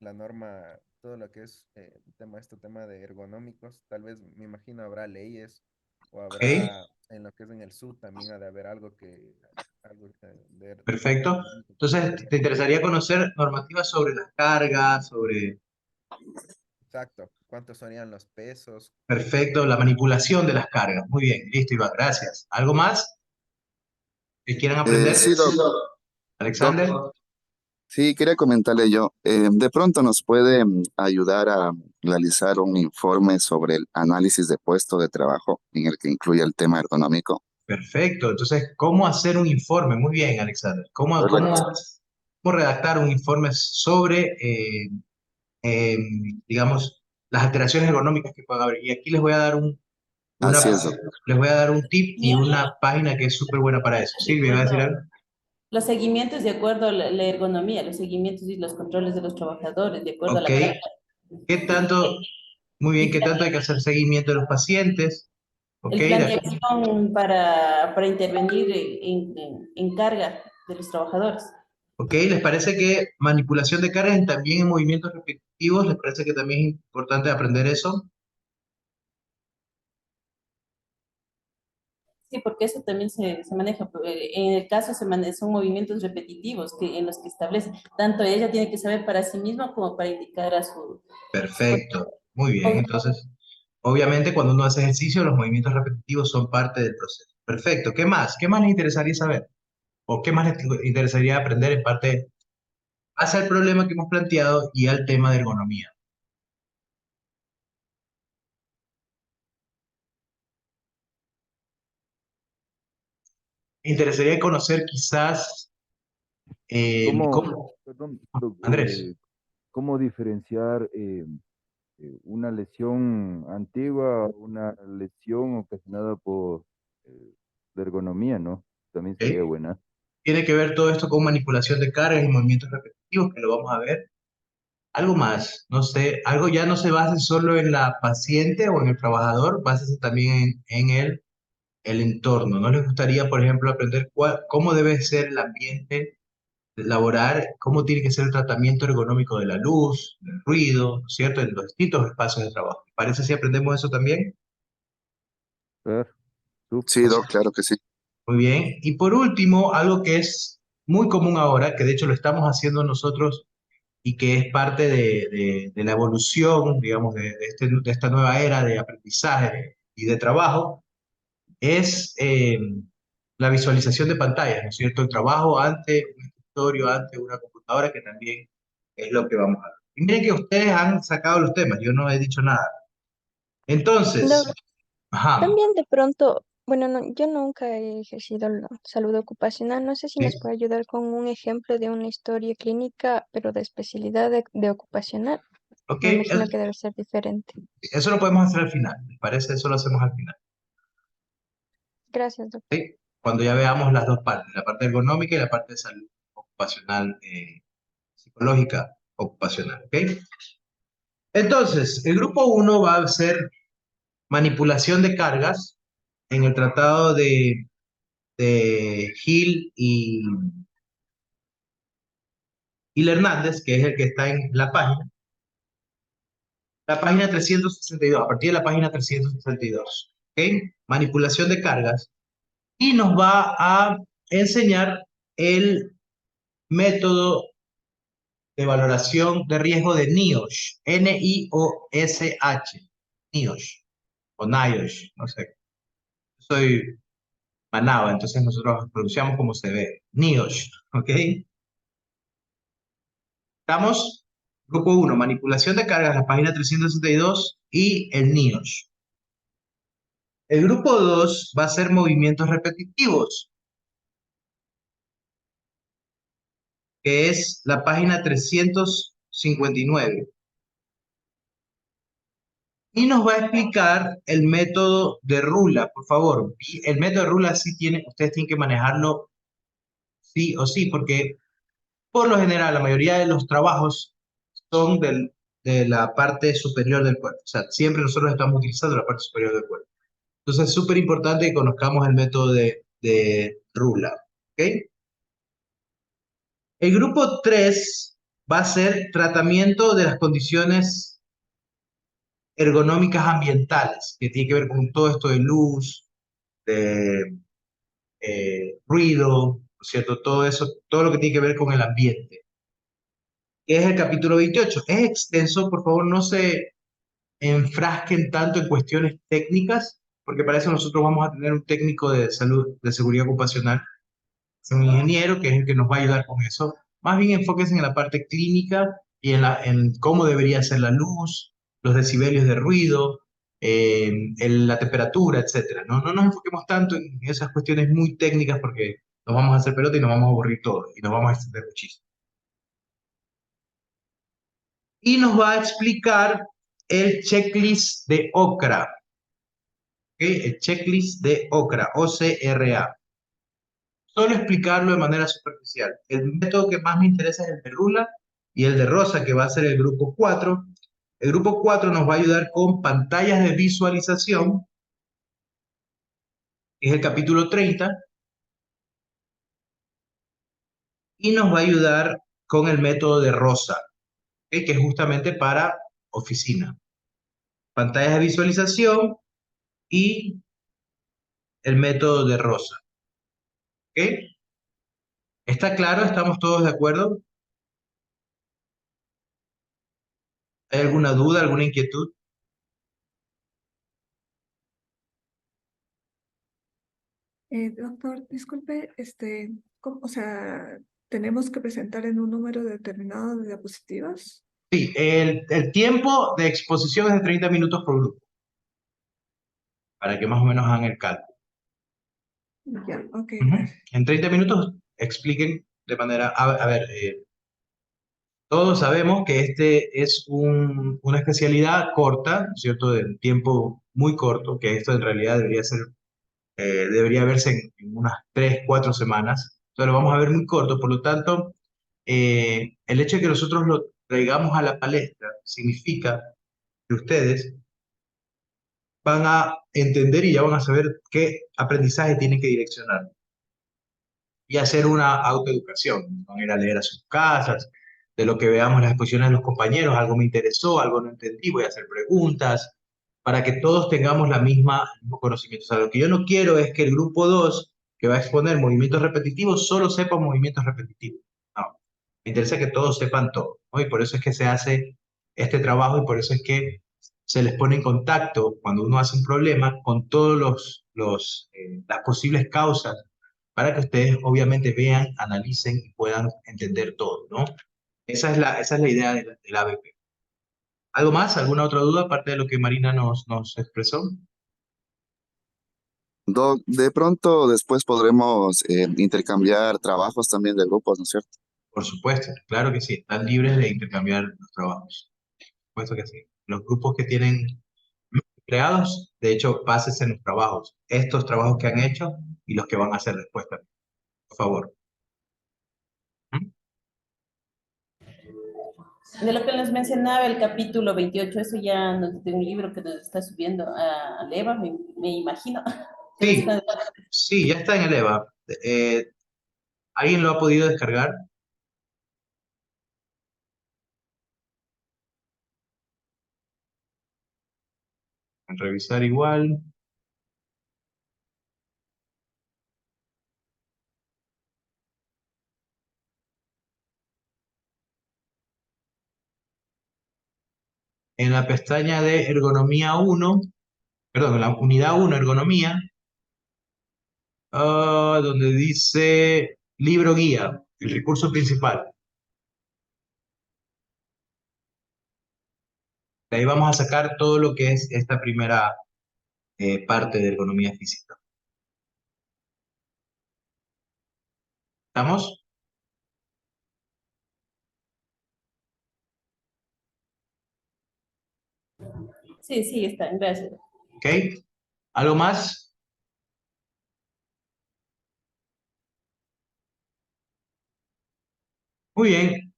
La norma, todo lo que es tema de ergonómicos, tal vez me imagino habrá leyes o Ok. habrá en lo que es en el SUD también ha de haber algo de Perfecto. Entonces, ¿te interesaría conocer normativas sobre las cargas, sobre, exacto, cuántos serían los pesos? perfecto, la manipulación de las cargas? Muy bien, listo, Iván, gracias. ¿Algo más que quieran aprender? Sí, Doc. Alexander. Sí, quería comentarle yo, de pronto nos puede ayudar a realizar un informe sobre el análisis de puesto de trabajo en el que incluye el tema ergonómico. Perfecto. Entonces, ¿cómo hacer un informe? Muy bien, Alexander. Correcto. ¿Cómo redactar un informe sobre, eh, digamos, las alteraciones ergonómicas que puede haber? Y aquí les voy a dar Así es, Doc. les voy a dar un tip y una página que es súper buena para eso. Silvia, ¿va a decir algo? Los seguimientos de acuerdo a la ergonomía, los seguimientos y los controles de los trabajadores, de acuerdo a Ok. la carga. ¿Qué tanto, muy bien, qué tanto hay que hacer seguimiento de los pacientes? Ok, El plan de acción para intervenir en carga de los trabajadores. ok, ¿les parece que manipulación de cargas también en movimientos repetitivos? ¿Les parece que también es importante aprender eso? Sí, porque eso también se maneja. En el caso son movimientos repetitivos en los que establece. Tanto ella tiene que saber para sí misma como para indicar a su... Perfecto, muy bien. Entonces, obviamente cuando uno hace ejercicio, los movimientos repetitivos son parte del proceso. Perfecto, ¿qué más? ¿Qué más les interesaría saber? ¿O qué más les interesaría aprender en parte hacia el problema que hemos planteado y al tema de ergonomía? Me interesaría conocer quizás Perdón, Doc, Andrés. cómo diferenciar una lesión antigua, una lesión ocasionada por la ergonomía, ¿no? También sería ¿Ok? buena. Tiene que ver todo esto con manipulación de cargas y movimientos repetitivos, que lo vamos a ver. Algo más, no sé, algo ya no se base solo en la paciente o en el trabajador, básese también en el entorno. ¿No les gustaría, por ejemplo, aprender cómo debe ser el ambiente laboral, cómo tiene que ser el tratamiento ergonómico de la luz, del ruido, ¿no es cierto?, en los distintos espacios de trabajo? ¿Les parece si aprendemos eso también? Sí, Doc, claro que sí. Muy bien. Y por último, algo que es muy común ahora, que de hecho lo estamos haciendo nosotros y que es parte de la evolución, digamos, de esta nueva era de aprendizaje y de trabajo, es la visualización de pantallas, ¿no es cierto? El trabajo ante un escritorio, ante una computadora, que también es lo que vamos a ver. Y miren que ustedes han sacado los temas, yo no he dicho nada. Entonces, Doc, ajá, también de pronto, bueno, no, yo nunca he ejercido la salud ocupacional. No sé si nos sí, puede ayudar con un ejemplo de una historia clínica, pero de especialidad de ocupacional. ok, Me imagino que debe ser diferente. eso lo podemos hacer al final, ¿les parece? Eso lo hacemos al final, Gracias, doctor. ¿sí? Cuando ya veamos las dos partes, la parte ergonómica y la parte de salud ocupacional, psicológica ocupacional, ¿ok? Entonces, el grupo uno va a ser manipulación de cargas en el tratado de Hill y Hernández, que es el que está en la página 362, a partir de la página 362, ¿ok? Manipulación de cargas, y nos va a enseñar el método de valoración de riesgo de NIOSH, N-I-O-S-H, NIOSH, o NIOSH, no sé. Soy Manaba, entonces nosotros pronunciamos como se ve, NIOSH, ¿ok? Estamos, grupo uno, manipulación de cargas, la página 362 y el NIOSH. El grupo 2 va a ser movimientos repetitivos, que es la página 359. Y nos va a explicar el método de Rula, por favor. El método de Rula sí ustedes tienen que manejarlo sí o sí, porque por lo general la mayoría de los trabajos son de la parte superior del cuerpo. O sea, siempre nosotros estamos utilizando la parte superior del cuerpo. Entonces es súper importante que conozcamos el método de Rula. ¿Ok? El grupo 3 va a ser tratamiento de las condiciones ergonómicas ambientales, que tiene que ver con todo esto de luz, de ruido, ¿no es cierto? Todo eso, todo lo que tiene que ver con el ambiente. Que es el capítulo 28. Es extenso, por favor, no se enfrasquen tanto en cuestiones técnicas, porque para eso nosotros vamos a tener un técnico de salud, de seguridad ocupacional, un ingeniero que es el que nos va a ayudar con eso. Más bien enfóquense en la parte clínica y en cómo debería ser la luz, los decibelios de ruido, la temperatura, etcétera. No nos enfoquemos tanto en esas cuestiones muy técnicas porque nos vamos a hacer pelota y nos vamos a aburrir todo y nos vamos a extender muchísimo. Y nos va a explicar el checklist de OCRA. ¿Ok? El checklist de OCRA, O-C-R-A. Solo explicarlo de manera superficial. El método que más me interesa es el de Rula y el de Rosa, que va a ser el grupo 4. El grupo 4 nos va a ayudar con pantallas de visualización, que es el capítulo 30, y nos va a ayudar con el método de Rosa, ¿ok? Que es justamente para oficina. Pantallas de visualización y el método de Rosa. ¿Ok? ¿Está claro? ¿Estamos todos de acuerdo? ¿Hay alguna duda, alguna inquietud? Doctor, disculpe, o sea, ¿tenemos que presentar en un número determinado de diapositivas? Sí, el tiempo de exposición es de 30 minutos por grupo, para que más o menos hagan el cálculo. Ya, ok, Ujú. gracias. En 30 minutos expliquen de manera, a ver, todos sabemos que este es una especialidad corta, ¿cierto? De tiempo muy corto, que esto en realidad debería verse en unas 3, 4 semanas. Entonces lo vamos a ver muy corto, por lo tanto, el hecho de que nosotros lo traigamos a la palestra significa que ustedes van a entender y ya van a saber qué aprendizaje tienen que direccionar y hacer una autoeducación. Van a ir a leer a sus casas, de lo que veamos las exposiciones de los compañeros, algo me interesó, algo no entendí, voy a hacer preguntas, para que todos tengamos el mismo conocimiento. O sea, lo que yo no quiero es que el grupo 2, que va a exponer movimientos repetitivos, solo sepa movimientos repetitivos. No, me interesa que todos sepan todo, ¿no? Y por eso es que se hace este trabajo y por eso es que se les pone en contacto cuando uno hace un problema con todos los las posibles causas para que ustedes obviamente vean, analicen y puedan entender todo, ¿no? Esa es la idea del ABP. ¿Algo más? ¿Alguna otra duda aparte de lo que Marina nos expresó? Doc, de pronto después podremos intercambiar trabajos también de grupos, ¿no es cierto? Por supuesto, claro que sí, están libres de intercambiar los trabajos. Por supuesto que sí. Los grupos que tienen creados, de hecho, pásense en los trabajos. Estos trabajos que han hecho y los que van a hacer después también. Por favor. ¿Mm? De lo que les mencionaba el capítulo 28, eso ya de un libro que nos está subiendo a Leva, me imagino. Sí, sí, ya está en el EVA. ¿Alguien lo ha podido descargar? Revisar igual. En la pestaña de ergonomía 1, perdón, en la unidad 1, ergonomía, donde dice libro guía, el recurso principal. De ahí vamos a sacar todo lo que es esta primera parte de ergonomía física. ¿Estamos? Sí, sí, está, gracias. ¿Ok? ¿Algo más? Muy bien.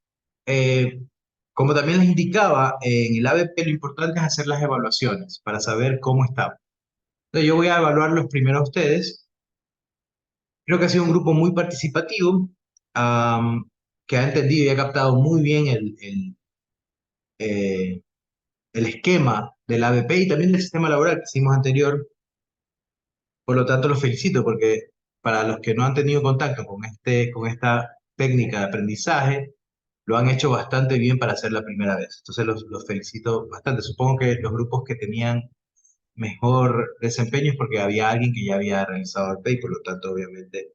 Como también les indicaba, en el ABP lo importante es hacer las evaluaciones para saber cómo estamos. Entonces yo voy a evaluarlos primero a ustedes. Creo que ha sido un grupo muy participativo, que ha entendido y ha captado muy bien eh, el esquema del ABP y también del sistema laboral que hicimos anterior. Por lo tanto, los felicito porque para los que no han tenido contacto con esta técnica de aprendizaje, lo han hecho bastante bien para hacer la primera vez. Entonces, los felicito bastante. Supongo que los grupos que tenían mejor desempeño es porque había alguien que ya había realizado el y por lo tanto, obviamente,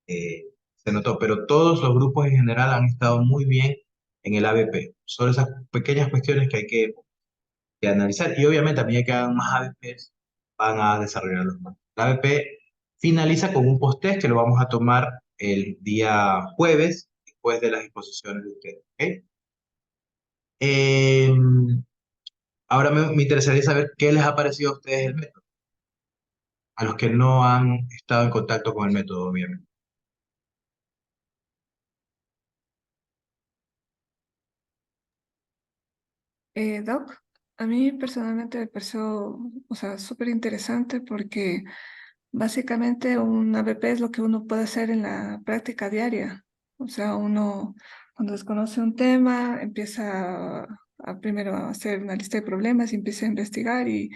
se notó. Pero todos los grupos en general han estado muy bien en el ABP. Son esas pequeñas cuestiones que hay que analizar. Y obviamente, a medida que hagan más ABPs, van a desarrollarlos más. La ABP finaliza con un post-test que lo vamos a tomar el día jueves, después de las exposiciones de ustedes. ¿Ok? Ahora me interesaría saber qué les ha parecido a ustedes el método, a los que no han estado en contacto con el método, obviamente. Doc, a mí personalmente me pareció, o sea, súper interesante porque básicamente un ABP es lo que uno puede hacer en la práctica diaria. O sea, uno cuando desconoce un tema empieza primero a hacer una lista de problemas y empieza a investigar y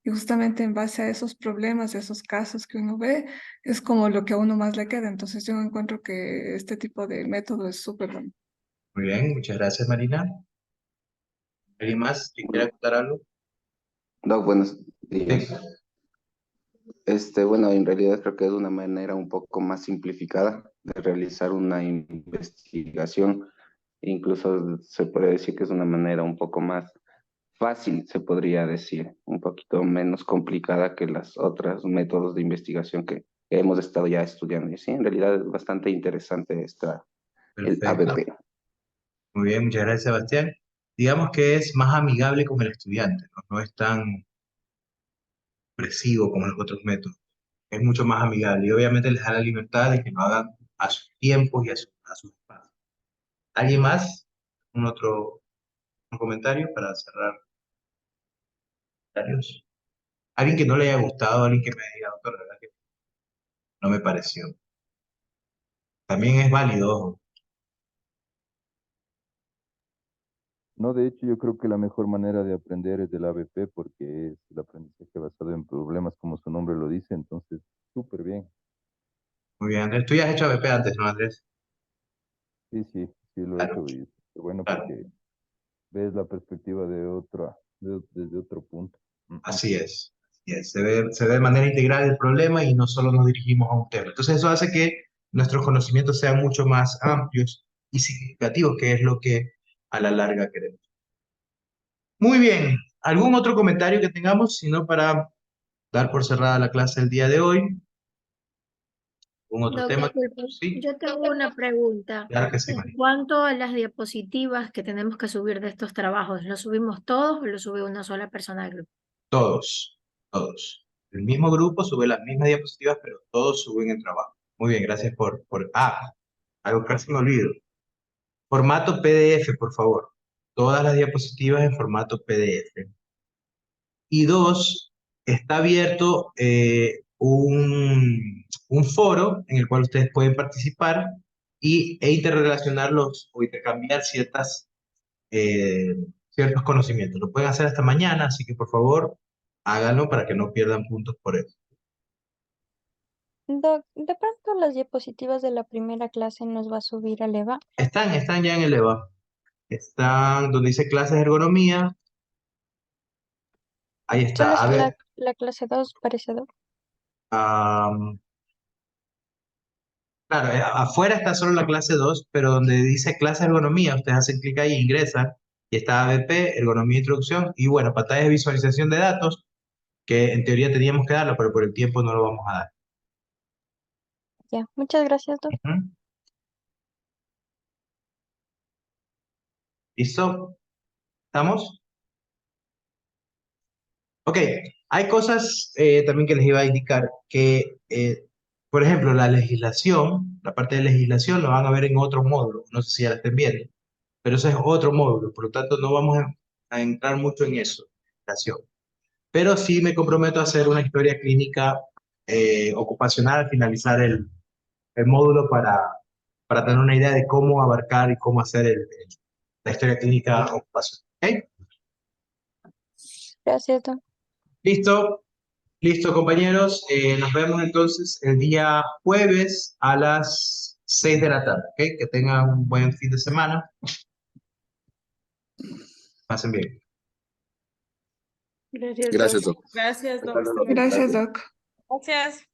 justamente en base a esos problemas, a esos casos que uno ve, es como lo que a uno más le queda. Entonces yo encuentro que este tipo de método es súper bueno. Muy bien, muchas gracias, Marina. ¿Alguien más que quiera contar algo? Doc, buenos días. Sí. Bueno, en realidad creo que es una manera un poco más simplificada de realizar una investigación. Incluso se puede decir que es una manera un poco más fácil, se podría decir, un poquito menos complicada que las otras métodos de investigación que hemos estado ya estudiando. Y sí, en realidad es bastante interesante el Perfecto. ABP. Muy bien, muchas gracias, Sebastián. Digamos que es más amigable con el estudiante, ¿no? No es tan opresivo como los otros métodos. Es mucho más amigable y obviamente les da la libertad de que lo hagan a sus tiempos y a sus espacios. ¿Alguien más? Un comentario para cerrar? ¿Comentarios? ¿Alguien que no le haya gustado? ¿Alguien que me diga, doctor, la verdad que no me pareció? También es válido, ojo. No, de hecho, yo creo que la mejor manera de aprender es del ABP porque es el aprendizaje basado en problemas, como su nombre lo dice, entonces, súper bien. Muy bien, Andrés. Tú ya has hecho ABP antes, ¿no, Andrés? Sí, sí, sí lo he Claro, hecho y es bueno claro. porque ves la perspectiva de desde otro punto. Así es. Se ve de manera integral el problema y no solo nos dirigimos a un tema. Entonces eso hace que nuestros conocimientos sean mucho más amplios y significativos, que es lo que a la larga queremos. Muy bien, ¿algún otro comentario que tengamos, sino para dar por cerrada la clase del día de hoy? ¿Algún otro Doc, tema? disculpe, Sí, yo tengo una pregunta. claro que sí, En María. cuanto a las diapositivas que tenemos que subir de estos trabajos, ¿los subimos todos o los sube una sola persona al grupo? Todos, todos. El mismo grupo sube las mismas diapositivas, pero todos suben el trabajo. Muy bien, gracias algo que casi me olvido. Formato PDF, por favor. Todas las diapositivas en formato PDF. Y dos, está abierto un foro en el cual ustedes pueden participar e interrelacionarlos o intercambiar ciertos conocimientos. Lo pueden hacer hasta mañana, así que por favor háganlo para que no pierdan puntos por eso. Doc, de pronto las diapositivas de la primera clase nos va a subir al EVA. Están ya en el EVA. Están donde dice clases de ergonomía. Ahí Solo está. A está ver, la clase 2, parece, Doc. claro, afuera está solo la clase 2, pero donde dice clase de ergonomía, ustedes hacen clic ahí, ingresan, y está ABP, ergonomía e introducción, y bueno, pantalla de visualización de datos, que en teoría teníamos que darlo, pero por el tiempo no lo vamos a dar. Ya, muchas gracias, Doc. Ujú. ¿Listo? ¿Estamos? Ok, hay cosas también que les iba a indicar que, por ejemplo, la legislación, la parte de legislación lo van a ver en otro módulo, no sé si ya la estén viendo, pero ese es otro módulo, por lo tanto no vamos a entrar mucho en eso, legislación. Pero sí me comprometo a hacer una historia clínica ocupacional al finalizar el módulo para tener una idea de cómo abarcar y cómo hacer la historia clínica ocupacional. ¿Ok? Gracias, Doc. ¿Listo? Listo, compañeros. Nos vemos entonces el día jueves a las 6 de la tarde. ¿Ok? Que tengan un buen fin de semana. Pasen bien. Gracias, Gracias, Doc. doctor. Gracias, Hasta doctor. luego. Gracias, Doc. Gracias.